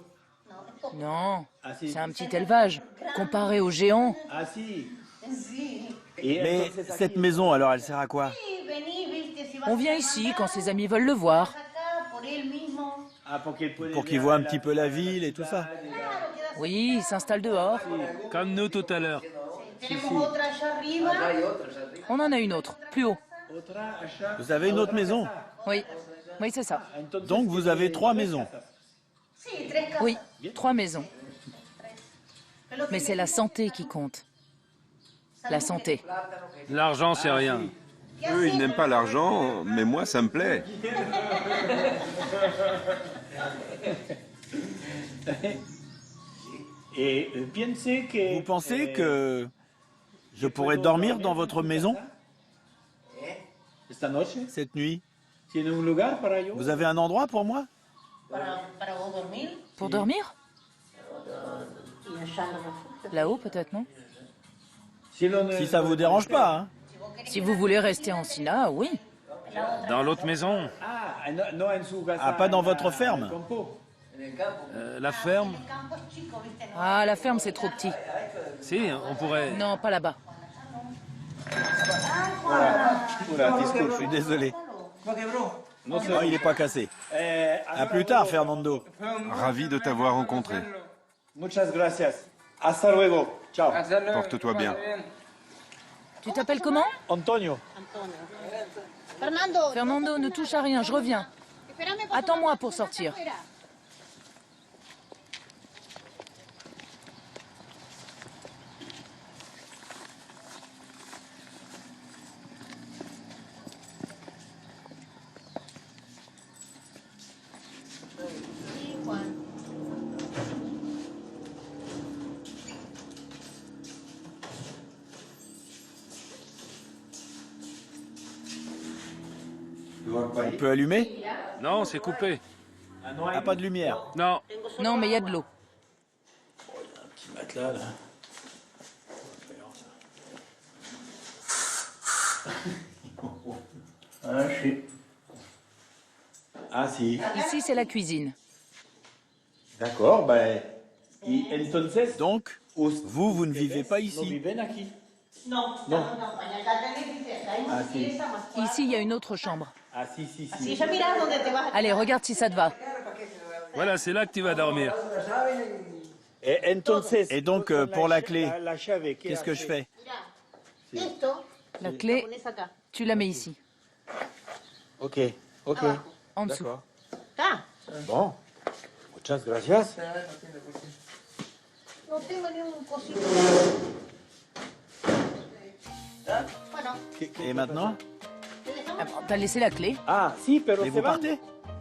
Non, c'est un petit élevage, comparé aux géants. Mais cette maison, alors, elle sert à quoi? On vient ici quand ses amis veulent le voir. Pour qu'ils voient un petit peu la ville et tout ça? Oui, il s'installe dehors. Comme nous tout à l'heure. On en a une autre, plus haut. Vous avez une autre maison? Oui, oui, c'est ça. Donc vous avez 3 maisons? Oui, 3 maisons. Mais c'est la santé qui compte. La santé. L'argent, c'est rien. Eux, ils n'aiment pas l'argent, mais moi, ça me plaît. Vous pensez que je pourrais dormir dans votre maison cette nuit? Vous avez un endroit pour moi? Pour dormir? Là-haut, peut-être, non? Si ça vous dérange pas, hein? Si vous voulez rester en Sina, oui. Dans l'autre maison. Ah, pas dans votre ferme? La ferme? Ah, la ferme, c'est trop petit. Si, on pourrait... Non, pas là-bas. Oula, je suis désolé. Non, il n'est pas cassé. À plus tard, Fernando. Ravi de t'avoir rencontré. Hasta luego. Ciao. Porte-toi bien. Tu t'appelles comment? Antonio. Fernando, ne touche à rien, je reviens. Attends-moi pour sortir. On peut allumer? Non, c'est coupé. Ah, pas de lumière. Non. Non, mais il y a de l'eau. Petit matelas, là. Ah, je suis... Ah, si. Ici, c'est la cuisine. D'accord, ben... Y entonces... Donc, vous ne vivez pas no ici? viven aquí. Non. Non. Ah, si. Ici, il y a une autre chambre. Ah, si, si, si. Si, ya miras dónde te vas a... Allez, regarde si ça te va. Voilà, c'est là que tu vas dormir. Et entonces... Et donc, pour la clé, la llave, qu'est-ce que je fais? Esto, La clé, pones acá. tu la mets ici, Ok, ok. en dessous. D'accord. Acá. Bon. Muchas gracias. No tengo ni un cosito. Bueno, Et maintenant? te dejamos Ah bon, t'as laissé la clé. Ah, si, pero Et se vous van. partez?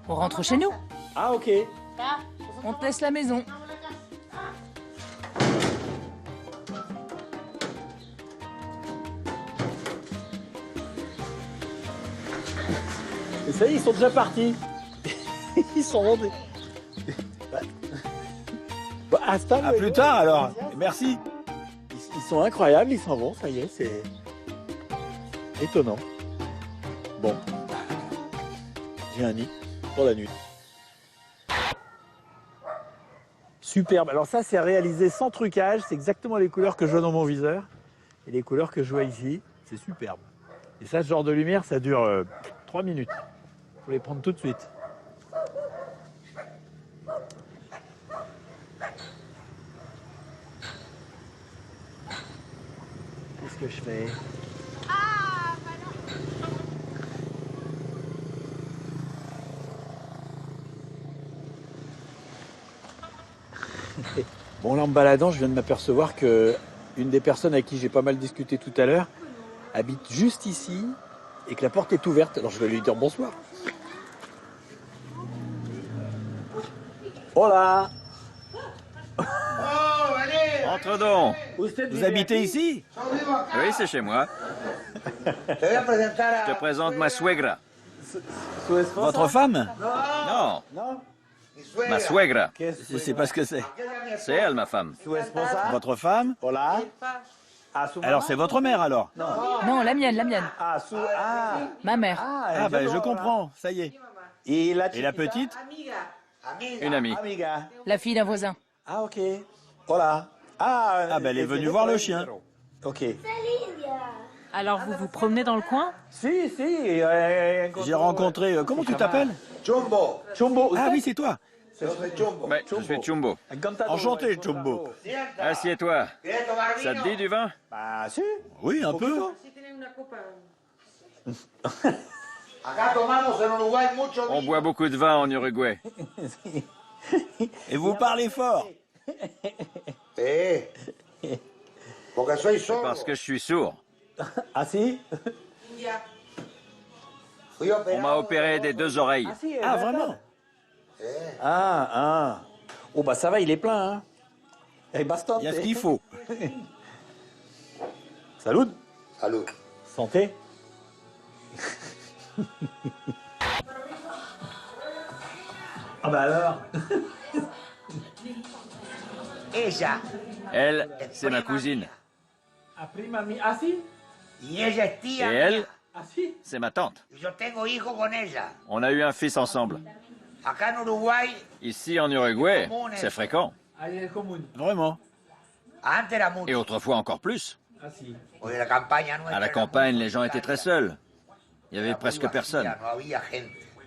On rentre chez nous. Ah, ok. acá. On te laisse la maison. Et ça y est, ils sont déjà partis. Ils sont rendus. Bah, hasta À luego. plus tard alors. Merci. Ils sont incroyables, ils s'en vont, ça y est, c'est étonnant. Bon, j'ai un nid pour la nuit. Superbe. Alors ça, c'est réalisé sans trucage. C'est exactement les couleurs que je vois dans mon viseur et les couleurs que je vois ici. C'est superbe. Et ça, ce genre de lumière, ça dure 3 minutes. Faut les prendre tout de suite. Qu'est-ce que je fais? Bon, là, en me baladant, je viens de m'apercevoir que une des personnes avec qui j'ai pas mal discuté tout à l'heure habite juste ici et que la porte est ouverte. Alors, je vais lui dire bonsoir. Hola. Entre donc. Vous habitez ici? Oui, c'est chez moi. Je te présente ma suegra. Votre femme? Non, Non? ma suegra. Je sais pas ce que c'est. C'est elle, ma femme. Votre femme? Hola. Alors c'est votre mère alors? Non, la mienne, la mienne. Ah, Ma mère. Ah ben je comprends, ça y est. Et la Et la petite? Une amie. Amiga. La fille d'un voisin. Ah, ok. Hola. Ah ben elle est venue voir le chien. Ok. Alors vous vous promenez dans le coin? Si, si. J'ai rencontré... comment tu t'appelles? Chumbo. Chumbo. Ah oui, c'est toi. Ouais, je suis Chumbo. Enchanté, Chumbo. Assieds-toi. Ça te dit du vin? Bah, si. Oui, un peu. On boit beaucoup de vin en Uruguay. Et vous parlez fort. C'est parce que je suis sourd. Ah, si. On m'a opéré des 2 oreilles. Ah, vraiment? Ah, ah. Oh, bah ça va, il est plein, hein. Eh, bastante. Il y a ce qu'il faut. Salut. Salud. Santé. Ah bah alors. Elle, c'est ma cousine. Ah, prima mi... Ah, si. Et elle, Ah, si. c'est ma tante. On a eu un fils ensemble. Ici en Uruguay, c'est fréquent. Ah, il est commune. Vraiment. Et autrefois encore plus. Ah, si. À la campagne, les gens étaient très seuls. Il n'y avait presque personne.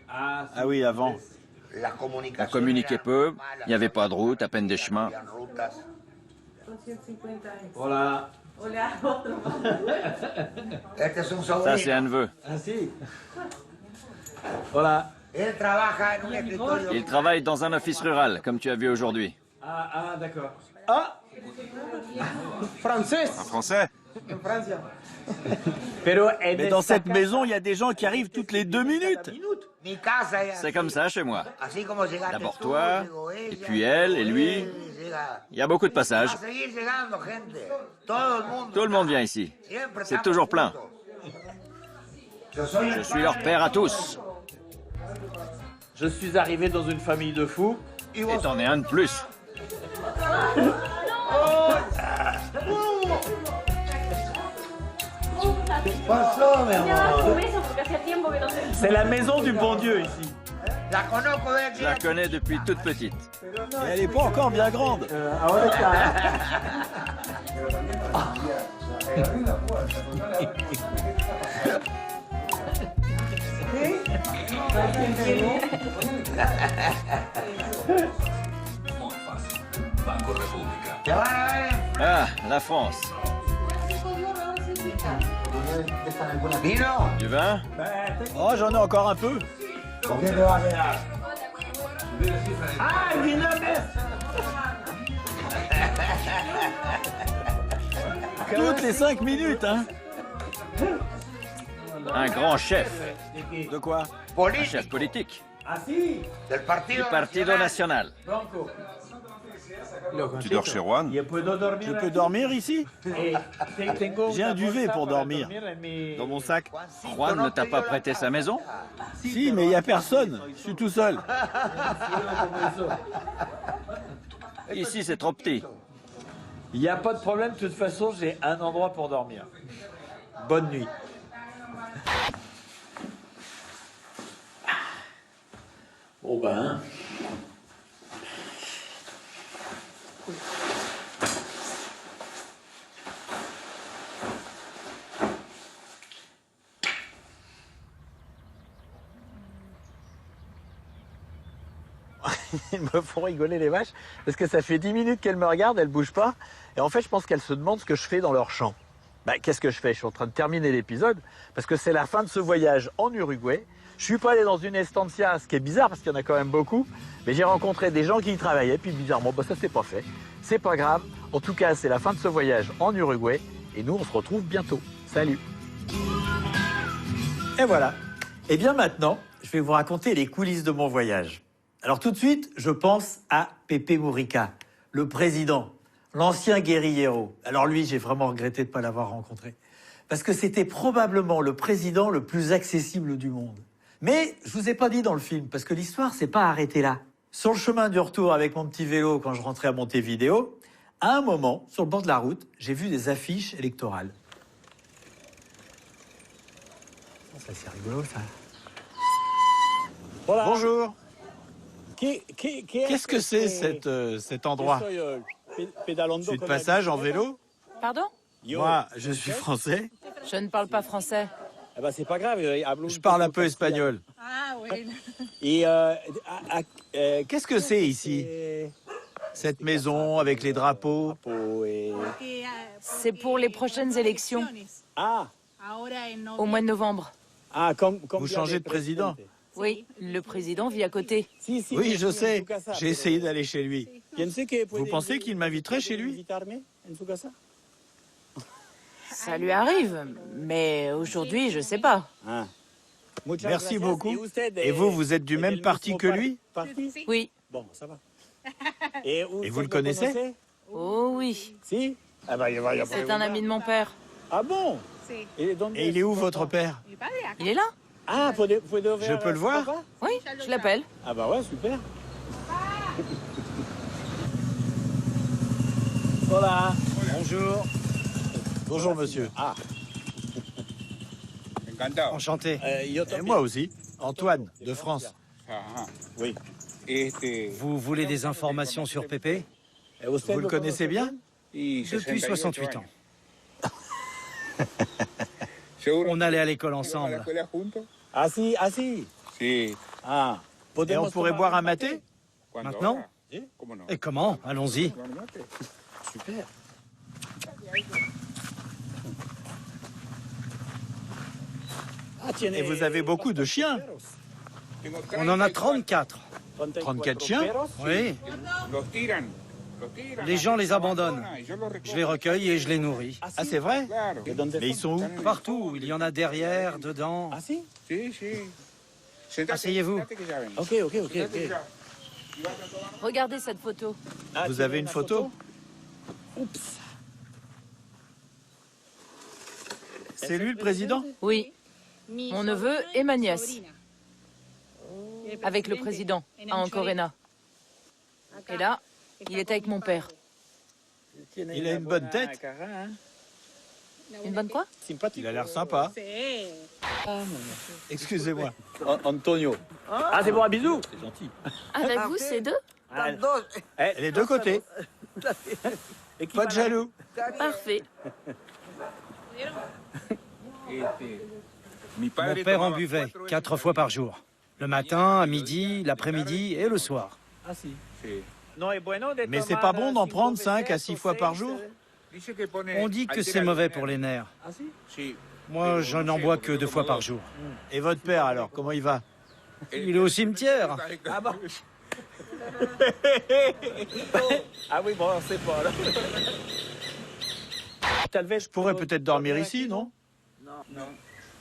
Ah, Ah oui, avant. On communiquait peu, il n'y avait pas de route, à peine des chemins. Voilà. Ça, c'est un neveu. Ah si. Voilà. Il travaille dans un office rural, comme tu as vu aujourd'hui. Ah, d'accord. Ah, Français. Un Français? Mais dans cette maison, il y a des gens qui arrivent toutes les 2 minutes. C'est comme ça chez moi. D'abord toi, et puis elle, et lui. Il y a beaucoup de passages. Tout le monde vient ici. C'est toujours plein. Je suis leur père à tous. Je suis arrivé dans une famille de fous. Et t'en es un de plus. C'est la maison du bon Dieu ici. Je la connais depuis toute petite. Et elle n'est pas encore bien grande. Ah, la France. Du vin? Oh, j'en ai encore un peu. Ah, toutes les 5 minutes, hein. Un grand chef. De quoi? Un chef politique. Ah si. Du Partido Nacional. Tu dors chez Juan? Je peux dormir ici? J'ai un duvet pour dormir. Dans mon sac. Juan ne t'a pas prêté sa maison? Si, mais il n'y a personne. Je suis tout seul. Ici, c'est trop petit. Il n'y a pas de problème. De toute façon, j'ai un endroit pour dormir. Bonne nuit. Bon ben... Ils me font rigoler les vaches, parce que ça fait 10 minutes qu'elles me regardent, elles bougent pas. Et en fait, je pense qu'elles se demandent ce que je fais dans leur champ. Bah, qu'est-ce que je fais? Je suis en train de terminer l'épisode, parce que c'est la fin de ce voyage en Uruguay. Je suis pas allé dans une estancia, ce qui est bizarre, parce qu'il y en a quand même beaucoup. Mais j'ai rencontré des gens qui y travaillaient, puis bizarrement, bah, ça c'est pas fait. C'est pas grave. En tout cas, c'est la fin de ce voyage en Uruguay. Et nous, on se retrouve bientôt. Salut! Et voilà. Et bien maintenant, je vais vous raconter les coulisses de mon voyage. Alors tout de suite, je pense à Pepe Mujica, le président, l'ancien guérillero. Alors lui, j'ai vraiment regretté de ne pas l'avoir rencontré. Parce que c'était probablement le président le plus accessible du monde. Mais je vous ai pas dit dans le film, parce que l'histoire s'est pas arrêtée là. Sur le chemin du retour avec mon petit vélo, quand je rentrais à Montevideo, à un moment, sur le bord de la route, j'ai vu des affiches électorales. Ça, c'est rigolo, ça. Voilà. Bonjour. Qu'est-ce que c'est cet endroit? Je suis de passage en vélo. Pardon? Moi, je suis français. Je ne parle pas français. Eh ben, c'est pas grave, je parle un peu espagnol. Ah oui. Et qu'est-ce que c'est ici? Cette maison avec les drapeaux. C'est pour les prochaines élections. Ah. Au mois de novembre. Ah, vous changez de président? Oui, le président vit à côté. Oui, je sais. J'ai essayé d'aller chez lui. Vous pensez qu'il m'inviterait chez lui? Ça lui arrive, mais aujourd'hui, je sais pas. Merci beaucoup. Et vous êtes du même parti que lui? Oui. Bon, ça va. Et vous le connaissez? Oh oui. Si? C'est un ami de mon père. Ah bon? Et il est où votre père? Il est là. Ah, je peux le voir? Oui, je l'appelle. Ah bah ouais, super. Voilà. Bonjour. Bonjour monsieur. Ah. Enchanté. Et moi aussi. Antoine, de France. Oui. Vous voulez des informations sur Pépé? Vous le connaissez bien? Depuis 68 ans. On allait à l'école ensemble. Ah si, ah si. Ah. Et on pourrait boire un maté? Maintenant? Et comment? Allons-y. Super. Et vous avez beaucoup de chiens. On en a 34. 34 chiens? Oui. Les gens les abandonnent. Je les recueille et je les nourris. Ah, c'est vrai? Mais ils sont où? Partout. Il y en a derrière, dedans. Asseyez-vous. Ok. Regardez cette photo. Vous avez une photo? Oups. C'est lui le président? Oui. Mon neveu et ma nièce. Avec le président, à Ancorena. Et là, il est avec mon père. Il a une bonne tête. Une bonne quoi? Il a l'air sympa. Excusez-moi. Antonio. Ah, c'est pour un bisou. C'est gentil. Avec vous, c'est deux? Les deux côtés. Pas de jaloux. Parfait. Mon père en buvait 4 fois par jour. Le matin, à midi, l'après-midi et le soir. Mais c'est pas bon d'en prendre 5 à 6 fois par jour? On dit que c'est mauvais pour les nerfs. Moi, je n'en bois que 2 fois par jour. Et votre père, alors, comment il va? Il est au cimetière. Ah oui, bon, c'est pas là. Je pourrais peut-être dormir ici, non?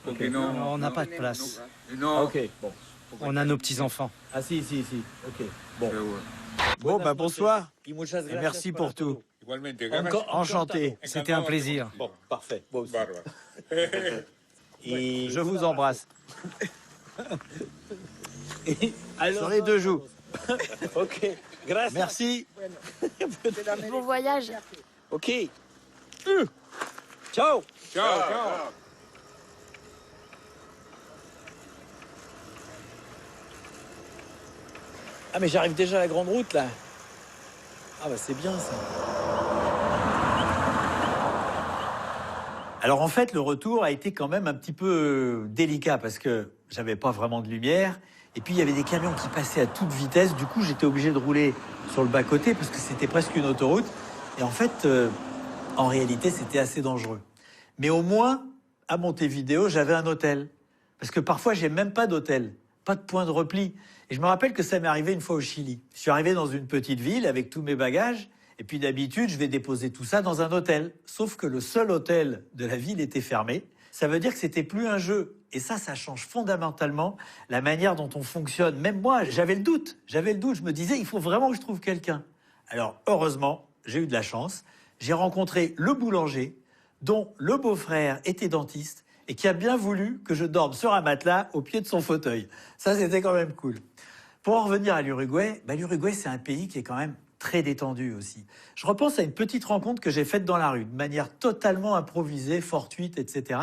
On n'a pas de place. Ok, bon. On a nos petits-enfants. Ah si. Ok, bon. Bon, bah bonsoir. Et merci pour tout. Enchanté. C'était un plaisir. Bon, parfait. Bon aussi. Et je vous embrasse. Sur les 2 joues. Ok, grâce. Merci. Bon voyage. Ok. Ciao. Ah mais j'arrive déjà à la grande route là. Ah bah c'est bien ça. Alors en fait, le retour a été quand même un petit peu délicat parce que j'avais pas vraiment de lumière. Et puis il y avait des camions qui passaient à toute vitesse. Du coup, j'étais obligé de rouler sur le bas-côté parce que c'était presque une autoroute. Et en fait, en réalité, c'était assez dangereux. Mais au moins, à Montevideo, j'avais un hôtel. Parce que parfois, j'ai même pas d'hôtel, pas de point de repli. Et je me rappelle que ça m'est arrivé une fois au Chili. Je suis arrivé dans une petite ville avec tous mes bagages. Et puis d'habitude, je vais déposer tout ça dans un hôtel. Sauf que le seul hôtel de la ville était fermé. Ça veut dire que c'était plus un jeu. Et ça change fondamentalement la manière dont on fonctionne. Même moi, j'avais le doute. Je me disais, il faut vraiment que je trouve quelqu'un. Alors, heureusement, j'ai eu de la chance. J'ai rencontré le boulanger, dont le beau-frère était dentiste et qui a bien voulu que je dorme sur un matelas au pied de son fauteuil. Ça, c'était quand même cool. Pour en revenir à l'Uruguay, l'Uruguay, c'est un pays qui est quand même très détendu aussi. Je repense à une petite rencontre que j'ai faite dans la rue, de manière totalement improvisée, fortuite, etc.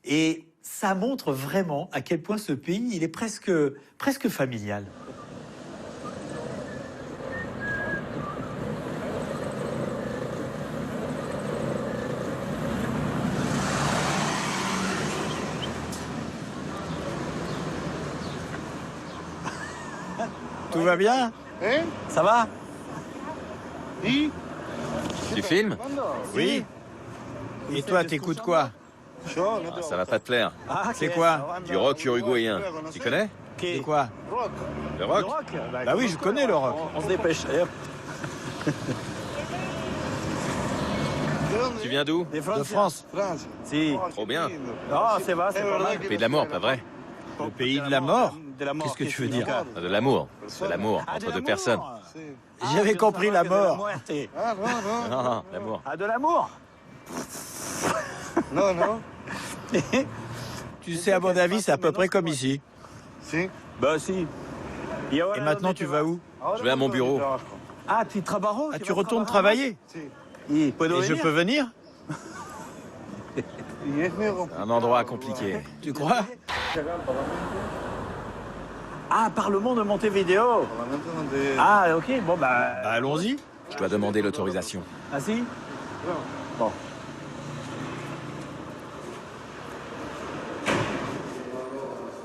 Et ça montre vraiment à quel point ce pays, il est presque familial. Tout va bien? Ça va? Tu filmes? Oui. Et toi, t'écoutes quoi? Ah, ça va pas te plaire. C'est quoi? Du rock uruguayen. Tu connais? C'est quoi? Le rock? Bah oui, je connais le rock. On se dépêche. Tu viens d'où? De France. Si. Trop bien. Non, c'est pas mal. Le pays de la mort, pas vrai? Le pays de la mort? Qu'est-ce que tu veux dire? Ah, de l'amour. De l'amour entre deux personnes. J'avais compris la mort. Non, l'amour. Ah, de l'amour? Non. Tu sais, à mon avis, c'est à peu près comme ici. Si. Bah si. Et maintenant, tu vas où? Je vais à mon bureau. Ah, tu travailles? Ah, tu retournes travailler? Et je peux venir? Un endroit compliqué. Tu crois? Ah, Parlement de Montevideo. Ah, ok, bon bah... Allons-y. Je dois demander l'autorisation. Ah si? Bon.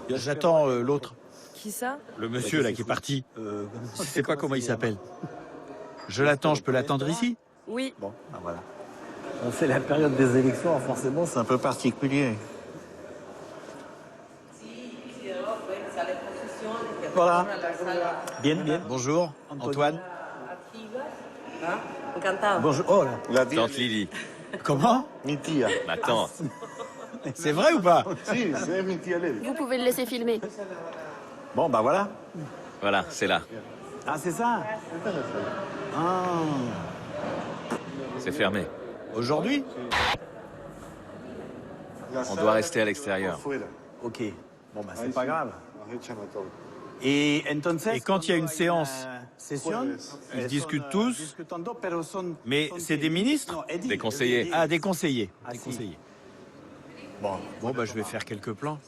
J'attends l'autre. Qui ça? Le monsieur là qui est parti. Je sais pas comment il s'appelle. Je l'attends, je peux l'attendre ici? Oui. Bon, ben voilà. On fait la période des élections, alors forcément, c'est un peu particulier. Voilà. Bien, bien. Bonjour, Antoine. Bonjour. Oh là. Tante Lily. Comment? Ma tante. C'est vrai ou pas? Vous pouvez le laisser filmer. Bon, bah voilà. Voilà, c'est là. Ah, c'est ça. Ah. C'est fermé. Aujourd'hui? On doit rester à l'extérieur. Ok. Bon, bah c'est pas grave. Et quand il y a une séance, ils discutent tous, mais c'est des ministres? Des conseillers. Ah, des conseillers. Des conseillers. Bon, bah je vais faire quelques plans.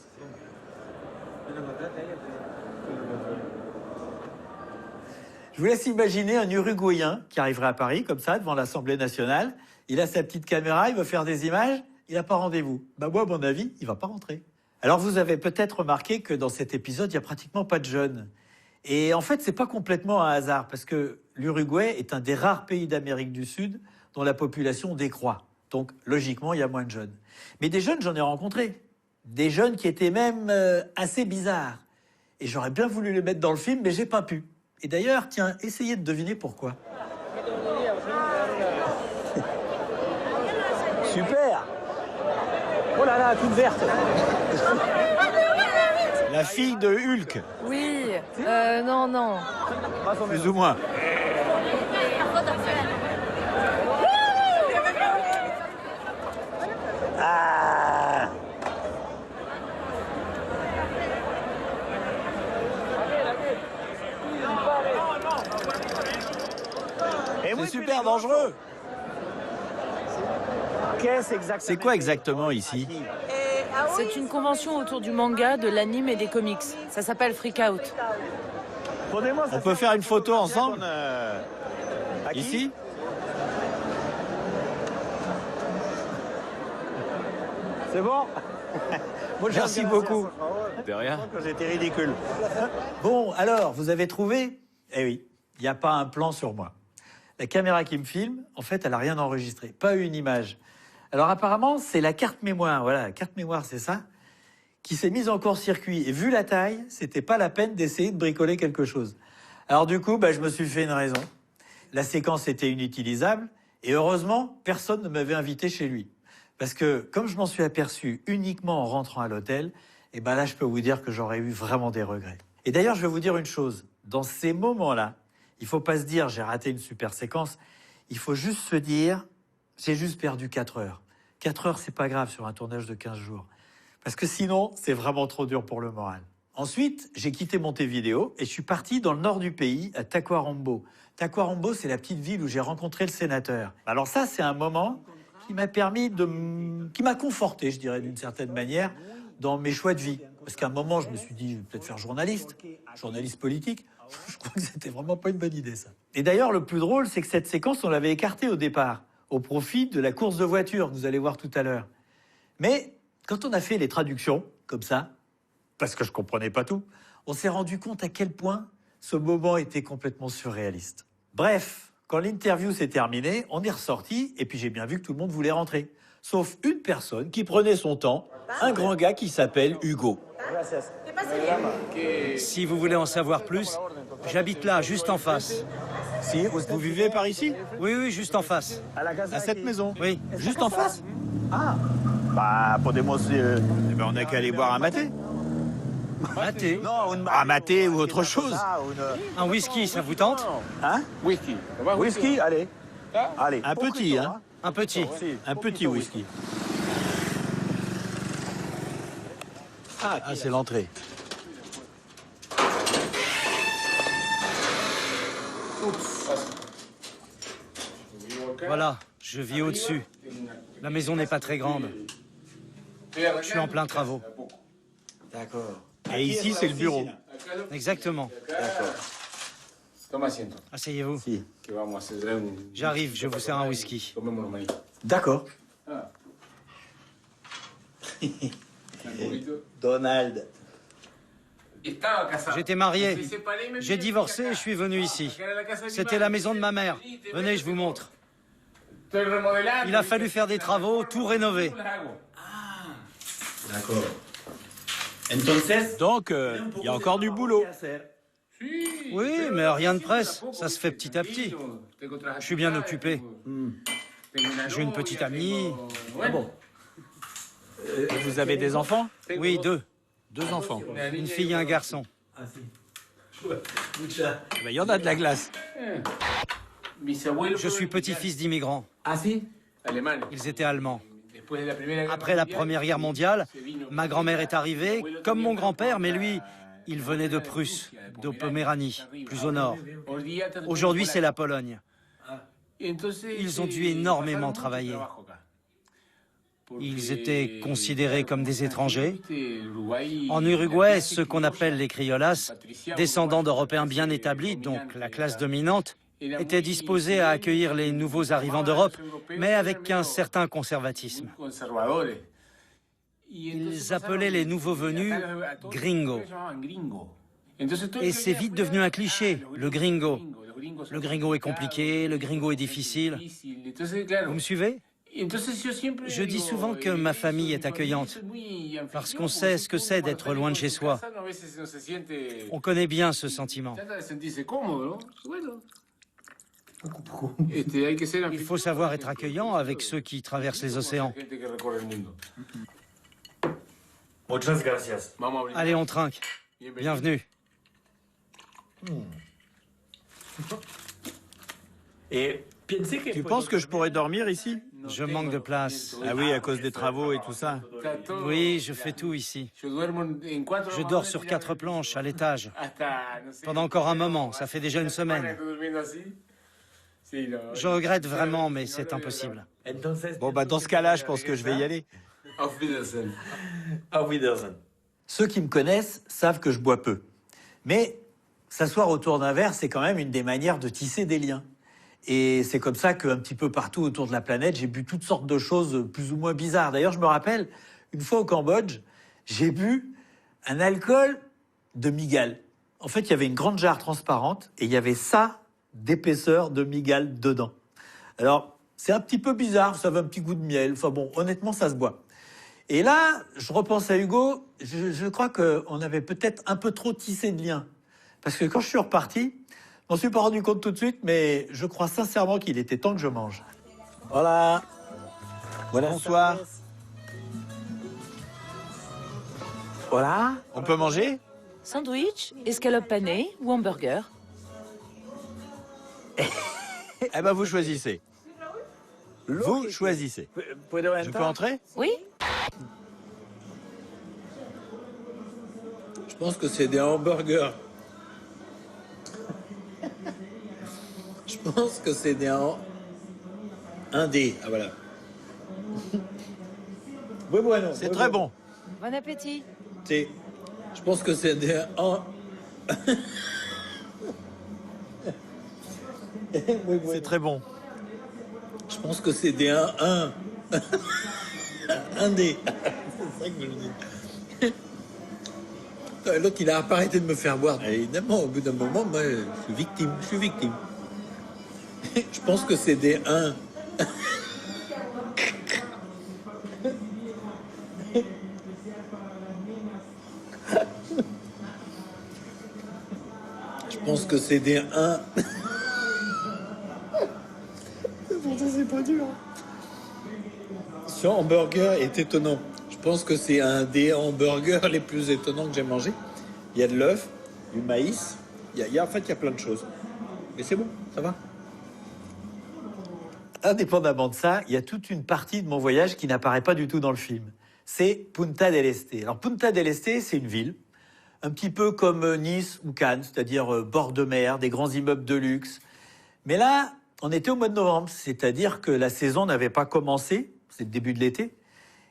Je vous laisse imaginer un Uruguayen qui arriverait à Paris, comme ça, devant l'Assemblée nationale. Il a sa petite caméra, il veut faire des images, il n'a pas rendez-vous. Bah moi, à mon avis, il va pas rentrer. Alors vous avez peut-être remarqué que dans cet épisode, il n'y a pratiquement pas de jeunes. Et en fait, c'est pas complètement un hasard, parce que l'Uruguay est un des rares pays d'Amérique du Sud dont la population décroît. Donc, logiquement, il y a moins de jeunes. Mais des jeunes, j'en ai rencontré. Des jeunes qui étaient même assez bizarres. Et j'aurais bien voulu les mettre dans le film, mais j'ai pas pu. Et d'ailleurs, tiens, essayez de deviner pourquoi. Super! Oh là là, toute verte! La fille de Hulk, Oui, non. plus ou moins. Ah! C'est super dangereux. C'est quoi exactement ici? C'est une convention autour du manga, de l'anime et des comics. Ça s'appelle Freak Out. On peut faire une photo ensemble? Ici? C'est bon? Moi, Merci beaucoup. De rien. J'étais ridicule. Bon, alors, vous avez trouvé? Eh oui, il n'y a pas un plan sur moi. La caméra qui me filme, en fait, elle n'a rien enregistré, pas une image. Alors apparemment, c'est la carte mémoire, voilà, la carte mémoire, c'est ça, qui s'est mise en court-circuit. Et vu la taille, c'était pas la peine d'essayer de bricoler quelque chose. Alors du coup, je me suis fait une raison. La séquence était inutilisable, et heureusement, personne ne m'avait invité chez lui. Parce que, comme je m'en suis aperçu uniquement en rentrant à l'hôtel, et là, je peux vous dire que j'aurais eu vraiment des regrets. Et d'ailleurs, je vais vous dire une chose. Dans ces moments-là, il faut pas se dire, j'ai raté une super séquence. Il faut juste se dire, j'ai juste perdu 4 heures. 4 heures, c'est pas grave sur un tournage de 15 jours. Parce que sinon, c'est vraiment trop dur pour le moral. Ensuite, j'ai quitté Montevideo et je suis parti dans le nord du pays, à Tacuarembó. Tacuarembó, c'est la petite ville où j'ai rencontré le sénateur. Alors ça, c'est un moment qui m'a permis qui m'a conforté, je dirais, d'une certaine manière, dans mes choix de vie. Parce qu'à un moment, je me suis dit, je vais peut-être faire journaliste politique. Je crois que c'était vraiment pas une bonne idée, ça. Et d'ailleurs, le plus drôle, c'est que cette séquence, on l'avait écartée au départ, au profit de la course de voiture, que vous allez voir tout à l'heure. Mais quand on a fait les traductions, comme ça, parce que je comprenais pas tout, on s'est rendu compte à quel point ce moment était complètement surréaliste. Bref, quand l'interview s'est terminée, on est ressorti, et puis j'ai bien vu que tout le monde voulait rentrer. Sauf une personne qui prenait son temps, un grand gars qui s'appelle Hugo. Si vous voulez en savoir plus, j'habite là, juste en face. Si, vous vivez par ici? Oui, juste en face. À cette maison? Oui. Juste en face? Ah, podemos... On n'a qu'à aller boire un maté. Maté? Non, Un maté ou autre chose. Un whisky, ça vous tente? Hein? Whisky. Whisky, allez. Allez. Un petit, hein? Un petit. Un petit whisky. Ah, c'est l'entrée. Voilà, je vis au-dessus. La maison n'est pas très grande. Je suis en plein travaux. D'accord. Et ici, c'est le bureau. Exactement. Asseyez-vous. J'arrive, je vous sers un whisky. D'accord. Donald. J'étais marié. J'ai divorcé et je suis venu ici. C'était la maison de ma mère. Venez, je vous montre. Il a fallu faire des travaux, tout rénover. D'accord. Donc, il y a encore du boulot. Oui, mais rien de presse. Ça se fait petit à petit. Je suis bien occupé. J'ai une petite amie. Ah bon. Vous avez des enfants? Oui, deux. 2 enfants. Une fille et un garçon. Il y en a de la glace. Je suis petit-fils d'immigrants. Ah si? Ils étaient allemands. Après la Première Guerre mondiale, ma grand-mère est arrivée, comme mon grand-père, mais lui, il venait de Prusse, de Poméranie, plus au nord. Aujourd'hui, c'est la Pologne. Ils ont dû énormément travailler. Ils étaient considérés comme des étrangers. En Uruguay, ceux qu'on appelle les criolas, descendants d'Européens bien établis, donc la classe dominante, étaient disposés à accueillir les nouveaux arrivants d'Europe, mais avec un certain conservatisme. Ils appelaient les nouveaux venus « gringo ». Et c'est vite devenu un cliché, le gringo. Le gringo est compliqué, le gringo est difficile. Vous me suivez? Je dis souvent que ma famille est accueillante, parce qu'on sait ce que c'est d'être loin de chez soi. On connaît bien ce sentiment. Il faut savoir être accueillant avec ceux qui traversent les océans. Allez, on trinque. Bienvenue. Tu penses que je pourrais dormir ici? Je manque de place. Ah oui, à cause des travaux et tout ça. Oui, je fais tout ici. Je dors sur 4 planches à l'étage. Pendant encore un moment, ça fait déjà une semaine. Je regrette vraiment, mais c'est impossible. Bon, bah dans ce cas-là, je pense que je vais y aller. Ceux qui me connaissent savent que je bois peu. Mais s'asseoir autour d'un verre, c'est quand même une des manières de tisser des liens. Et c'est comme ça qu'un petit peu partout autour de la planète, j'ai bu toutes sortes de choses plus ou moins bizarres. D'ailleurs, je me rappelle, une fois au Cambodge, j'ai bu un alcool de migale. En fait, il y avait une grande jarre transparente et il y avait ça d'épaisseur de migale dedans. Alors, c'est un petit peu bizarre, ça avait un petit goût de miel. Enfin bon, honnêtement, ça se boit. Et là, je repense à Hugo, je crois qu'on avait peut-être un peu trop tissé de liens. Parce que quand je suis reparti, je m'en suis pas rendu compte tout de suite, mais je crois sincèrement qu'il était temps que je mange. Voilà. Bonsoir. Voilà. On peut manger? Sandwich, escalope panée ou hamburger? Eh ben, vous choisissez. Vous choisissez. Je peux entrer? Oui. Je pense que c'est des hamburgers. Je pense que c'est des indés. Ah voilà. Oui, bueno. C'est très bon. Bon appétit. Je pense que c'est des C'est très bon. Je pense que c'est des indés. C'est ça que je dis. L'autre, il a pas arrêté de me faire boire. Et évidemment, au bout d'un moment, moi, je suis victime. Je pense que c'est des Je pense que c'est des Pourtant, c'est pas dur. Ce hamburger est étonnant. Je pense que c'est un des hamburgers les plus étonnants que j'ai mangé. Il y a de l'œuf, du maïs. En fait, il y a plein de choses. Mais c'est bon, ça va. Indépendamment de ça, il y a toute une partie de mon voyage qui n'apparaît pas du tout dans le film. C'est Punta del Este. Alors, Punta del Este, c'est une ville, un petit peu comme Nice ou Cannes, c'est-à-dire bord de mer, des grands immeubles de luxe. Mais là, on était au mois de novembre, c'est-à-dire que la saison n'avait pas commencé, c'est le début de l'été,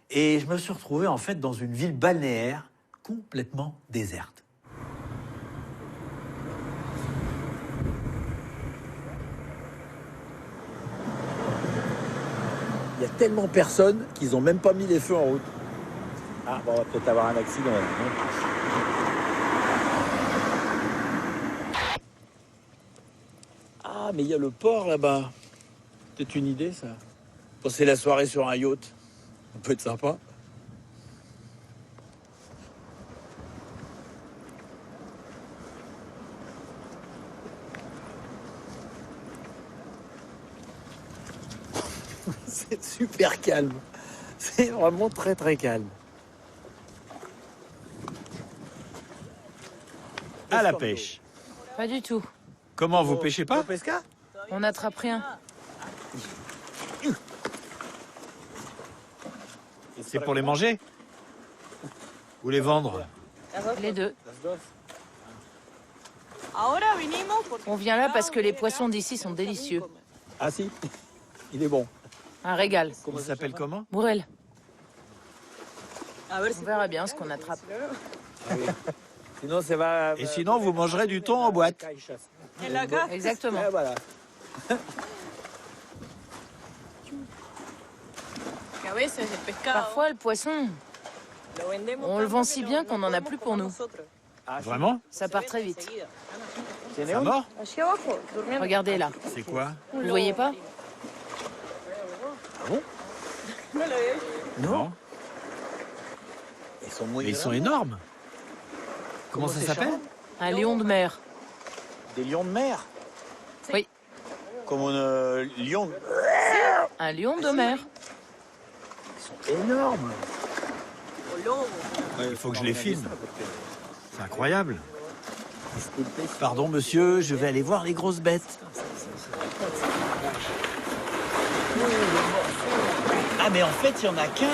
et je me suis retrouvé en fait dans une ville balnéaire complètement déserte. Il y a tellement personne qu'ils n'ont même pas mis les feux en route. Ah, bon, on va peut-être avoir un accident. Ah, mais il y a le port là-bas. Peut-être une idée, ça. passer la soirée sur un yacht. Ça peut être sympa. C'est super calme. C'est vraiment très très calme. À la pêche. Pas du tout. Comment, vous pêchez pas? On n'attrape rien. C'est pour les manger? Ou les vendre? Les deux. On vient là parce que les poissons d'ici sont délicieux. Ah si, il est bon. Un régal. Il s'appelle comment? Mourel. On verra bien ce qu'on attrape. Sinon, ça va... Et sinon, vous mangerez du thon en boîte. Exactement. Et voilà. Parfois, le poisson, on le vend si bien qu'on n'en a plus pour nous. Vraiment? Ça part très vite. C'est mort? Regardez là. C'est quoi? Vous voyez pas? Ah bon? Non. Ils sont énormes. Comment ça s'appelle? Un lion de mer. Des lions de mer? Oui. Comme un lion. Un lion de mer. Ils sont énormes. Ouais, il faut que je les filme. C'est incroyable. Pardon, monsieur, je vais aller voir les grosses bêtes. Ah, mais en fait, il y en a qu'un.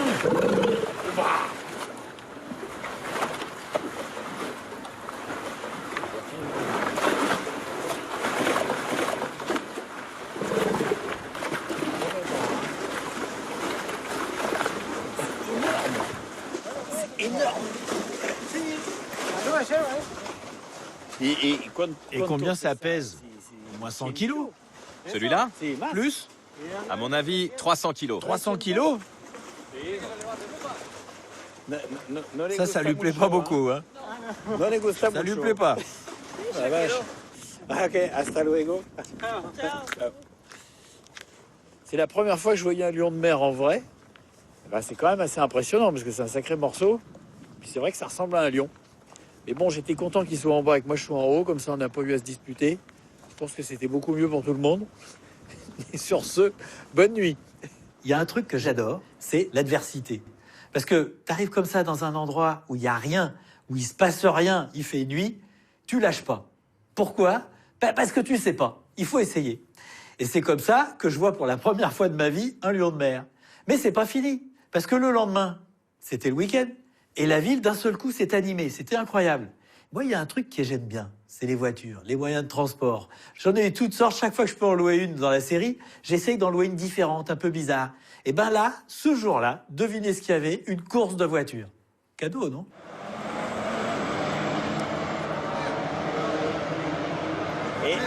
Et combien ça pèse? Au moins 100 kilos. Celui-là? Plus? À mon avis, 300 kilos. 300 kilos? Ça lui plaît pas beaucoup, hein? Ça lui plaît pas. La vache. Ok, hasta luego. C'est la première fois que je voyais un lion de mer en vrai. Ben, c'est quand même assez impressionnant parce que c'est un sacré morceau. Puis c'est vrai que ça ressemble à un lion. Mais bon, j'étais content qu'il soit en bas et que moi je sois en haut, comme ça on n'a pas eu à se disputer. Je pense que c'était beaucoup mieux pour tout le monde. Et sur ce, bonne nuit. Il y a un truc que j'adore, c'est l'adversité. Parce que tu arrives comme ça dans un endroit où il n'y a rien, où il se passe rien, il fait nuit, tu lâches pas. Pourquoi? Parce que tu sais pas. Il faut essayer. Et c'est comme ça que je vois pour la première fois de ma vie un lion de mer. Mais c'est pas fini. Parce que le lendemain, c'était le week-end. Et la ville, d'un seul coup, s'est animée. C'était incroyable. Moi, il y a un truc que j'aime bien, c'est les voitures, les moyens de transport. J'en ai eu toutes sortes. Chaque fois que je peux en louer une dans la série, j'essaye d'en louer une différente, un peu bizarre. Et ben là, ce jour-là, devinez ce qu'il y avait, une course de voitures. Cadeau, non? Et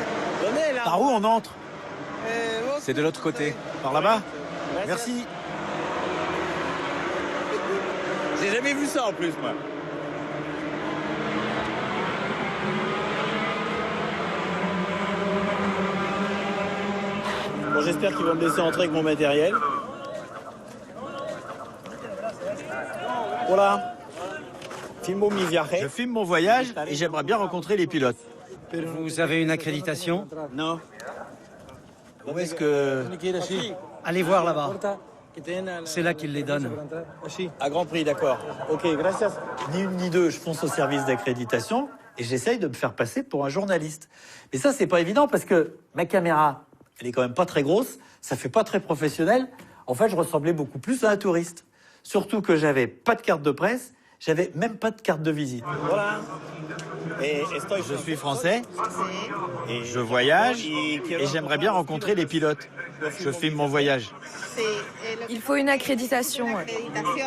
par où on entre? C'est de l'autre côté. Par là-bas? Merci. J'ai jamais vu ça en plus, moi. Bon, j'espère qu'ils vont me laisser entrer avec mon matériel. Voilà. Je filme mon voyage et j'aimerais bien rencontrer les pilotes. Vous avez une accréditation? Non. Où est-ce que... Allez voir là-bas. C'est là qu'ils les donnent. À Grand Prix, d'accord. Ok, gracias. Ni une ni deux, je fonce au service d'accréditation et j'essaye de me faire passer pour un journaliste. Mais ça, c'est pas évident parce que ma caméra, elle est quand même pas très grosse, ça fait pas très professionnel. En fait, je ressemblais beaucoup plus à un touriste. Surtout que j'avais pas de carte de presse, j'avais même pas de carte de visite. Voilà. Je suis français, et je voyage et j'aimerais bien rencontrer les pilotes. Je filme mon voyage. Il faut une accréditation.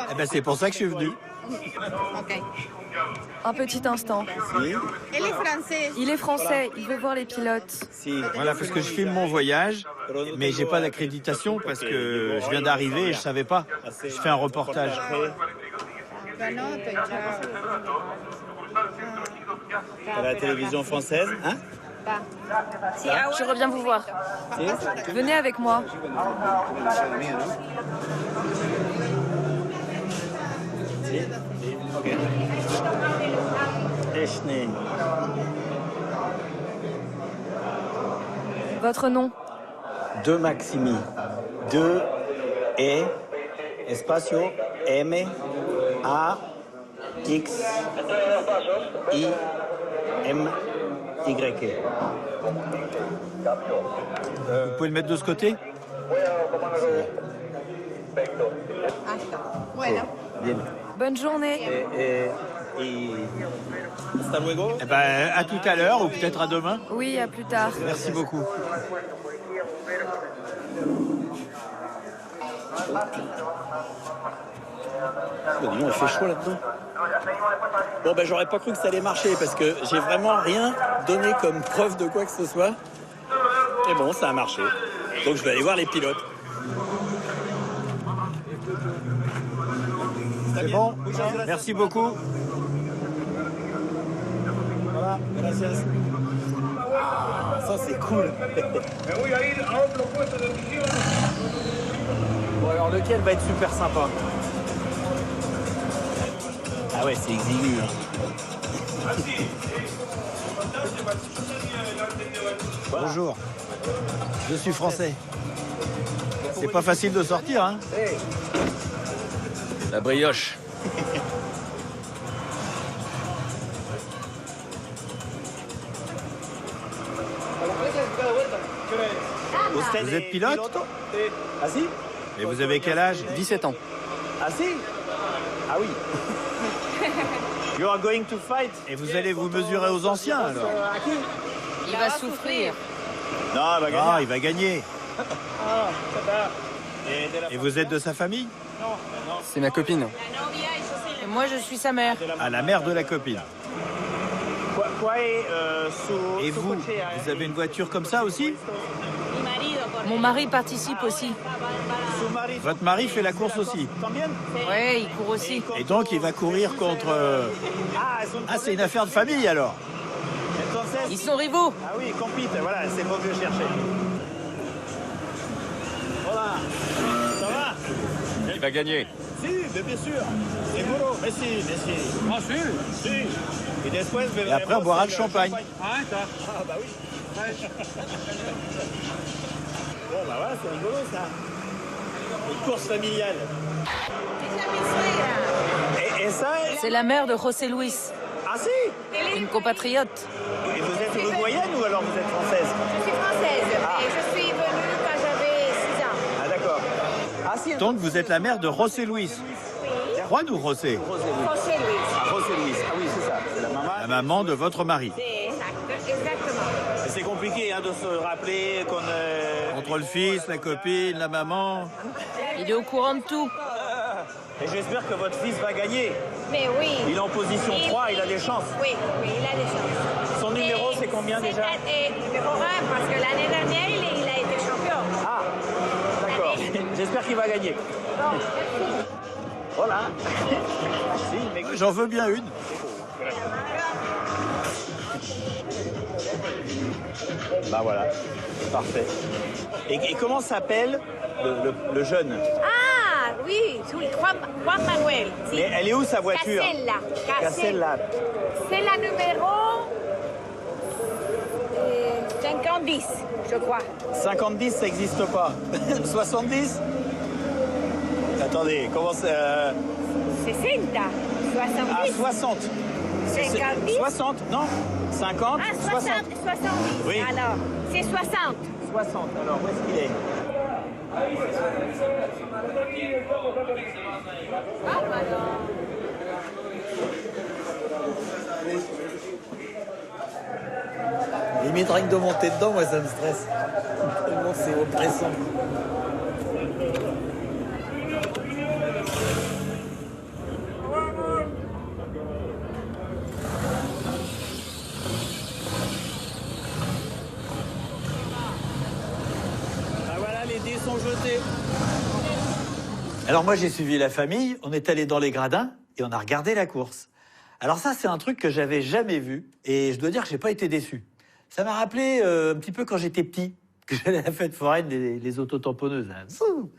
Eh ben, c'est pour ça que je suis venu. Un petit instant. Il est français, il veut voir les pilotes. Voilà, parce que je filme mon voyage, mais j'ai pas d'accréditation parce que je viens d'arriver et je savais pas. Je fais un reportage. À la télévision française, hein? Je reviens vous voir. Venez avec moi. Votre nom? De Maximi. De E espacio M A X I M Y. Vous pouvez le mettre de ce côté? Bien. Bonne journée. Hasta luego. Eh ben, à tout à l'heure ou peut-être à demain. Oui, à plus tard. Merci beaucoup. Il fait chaud là-dedans. Bon, ben, j'aurais pas cru que ça allait marcher parce que j'ai vraiment rien donné comme preuve de quoi que ce soit. Et bon, ça a marché. Donc, je vais aller voir les pilotes. C'est bon? Merci beaucoup. Voilà, gracias. Ça, c'est cool. Bon, alors, lequel va être super sympa? Ah ouais, c'est exigu. Hein. Bonjour. Je suis français. C'est pas facile de sortir, hein? La brioche. Vous êtes pilote? Ah si? Et vous avez quel âge? 17 ans. Ah si? Ah oui. You are going to fight. Et vous allez vous mesurer aux anciens, alors? Il va souffrir. Non, il va gagner. Ah, il va gagner. Et vous êtes de sa famille? C'est ma copine. Et moi, je suis sa mère. À la mère de la copine. Et vous, vous avez une voiture comme ça aussi? Mon mari participe aussi. Votre mari fait la course aussi? Oui, il court aussi. Et donc il va courir contre... Ah, c'est une affaire de famille alors? Ils sont rivaux. Ah oui, compite, voilà, c'est le mot que je cherchais. Voilà. Ça va? Il va gagner. Si, mais bien sûr. Seguro. Mais si, mais si. Ah si. Si. Et après on boira le champagne. Ah bah oui. Bon bah voilà, c'est rigolo ça. Une course familiale. Et ça C'est la mère de José Luis. Ah si? Une compatriote. Et vous êtes uruguayenne ou alors vous êtes française? Je suis française et je suis venue quand j'avais 6 ans. Ah d'accord. Ah si. Donc vous êtes la mère de José Luis. Juan ou José? José Luis. Ah, José Luis. Ah oui, c'est ça. C'est la maman. La maman de votre mari. Exactement. C'est compliqué hein, de se rappeler qu'on... Entre le fils, la copine, la maman. Il est au courant de tout. Et j'espère que votre fils va gagner. Mais oui. Il est en position 3, il a des chances. Oui, oui, il a des chances. Son numéro, c'est combien déjà? C'est numéro 1 parce que l'année dernière, il a été champion. Ah, d'accord. J'espère qu'il va gagner. Bon. Voilà. J'en veux bien une. Bah voilà, parfait. Et comment s'appelle le jeune? Ah, oui, Juan Manuel. Si. Mais elle est où sa voiture? Casella. C'est la numéro 50-10, je crois. 50-10, ça n'existe pas. 70? Attendez, comment c'est 60, 70. Ah, 60. 50. 60, non 50, Ah, 60, 60. 70. Oui. Alors, c'est 60. 60, alors où est-ce qu'il est? Limite rien que de monter dedans, moi ça me stresse. Tellement c'est oppressant. Sont jetés. Alors moi j'ai suivi la famille, on est allé dans les gradins et on a regardé la course. Alors ça c'est un truc que j'avais jamais vu et je dois dire que j'ai pas été déçu. Ça m'a rappelé un petit peu quand j'étais petit, que j'allais à la fête foraine des autotamponneuses. Là. Fou.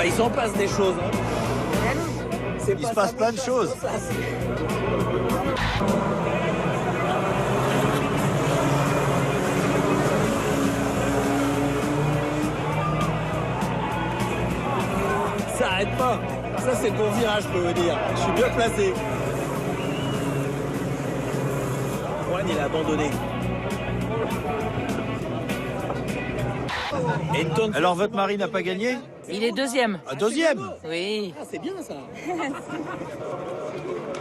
Il s'en passe des choses. Hein. Il se passe plein de choses. Ça arrête pas. Ça, c'est le bon virage, je peux vous dire. Je suis bien placé. Juan, il a abandonné. Alors, votre mari n'a pas gagné? Il est deuxième. Un deuxième? Oui. Ah, c'est bien ça.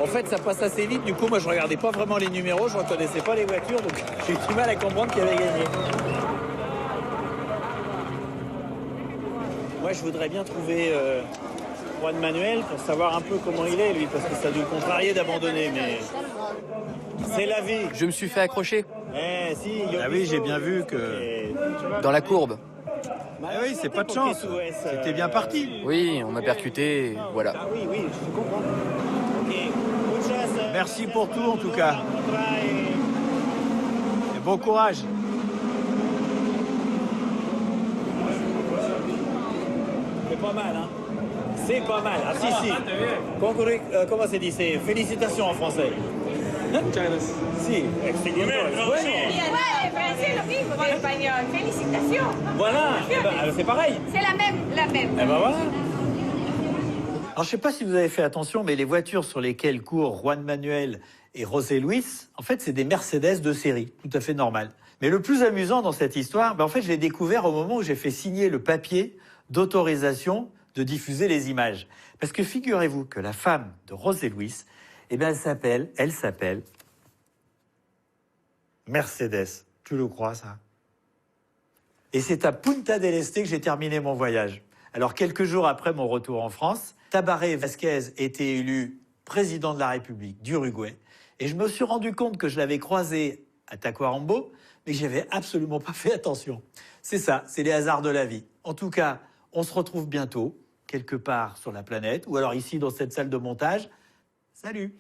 En fait, ça passe assez vite. Du coup, moi, je regardais pas vraiment les numéros, je reconnaissais pas les voitures, donc j'ai eu du mal à comprendre qui avait gagné. Moi, je voudrais bien trouver Juan Manuel pour savoir un peu comment il est, lui, parce que ça a dû le contrarier d'abandonner, mais c'est la vie. Je me suis fait accrocher. Eh, si, ah oui, j'ai bien vu que... Dans la courbe. Ah oui, c'est pas de chance. C'était bien parti. Oui, on m'a percuté, voilà. Ah oui, oui, je comprends. Merci pour tout, en tout cas. Et bon courage. C'est pas mal, hein? C'est pas mal. Ah, si, si. Comment c'est dit? C'est félicitations en français. Si, excelente. Bueno. Ouais, français, lo mismo que espagnol. Félicitations. Voilà, eh ben, c'est pareil. C'est la même, la même. Eh ben voilà. Alors, je ne sais pas si vous avez fait attention, mais les voitures sur lesquelles courent Juan Manuel et José Luis, en fait, c'est des Mercedes de série, tout à fait normal. Mais le plus amusant dans cette histoire, en fait, je l'ai découvert au moment où j'ai fait signer le papier d'autorisation de diffuser les images. Parce que figurez-vous que la femme de José Luis, eh bien, elle s'appelle Mercedes. Tu le crois, ça? Et c'est à Punta del Este que j'ai terminé mon voyage. Alors, quelques jours après mon retour en France, Tabaré Vázquez était élu président de la République d'Uruguay. Et je me suis rendu compte que je l'avais croisé à Tacuarembó, mais que j'avais absolument pas fait attention. C'est ça, c'est les hasards de la vie. En tout cas, on se retrouve bientôt, quelque part sur la planète, ou alors ici dans cette salle de montage. Salut!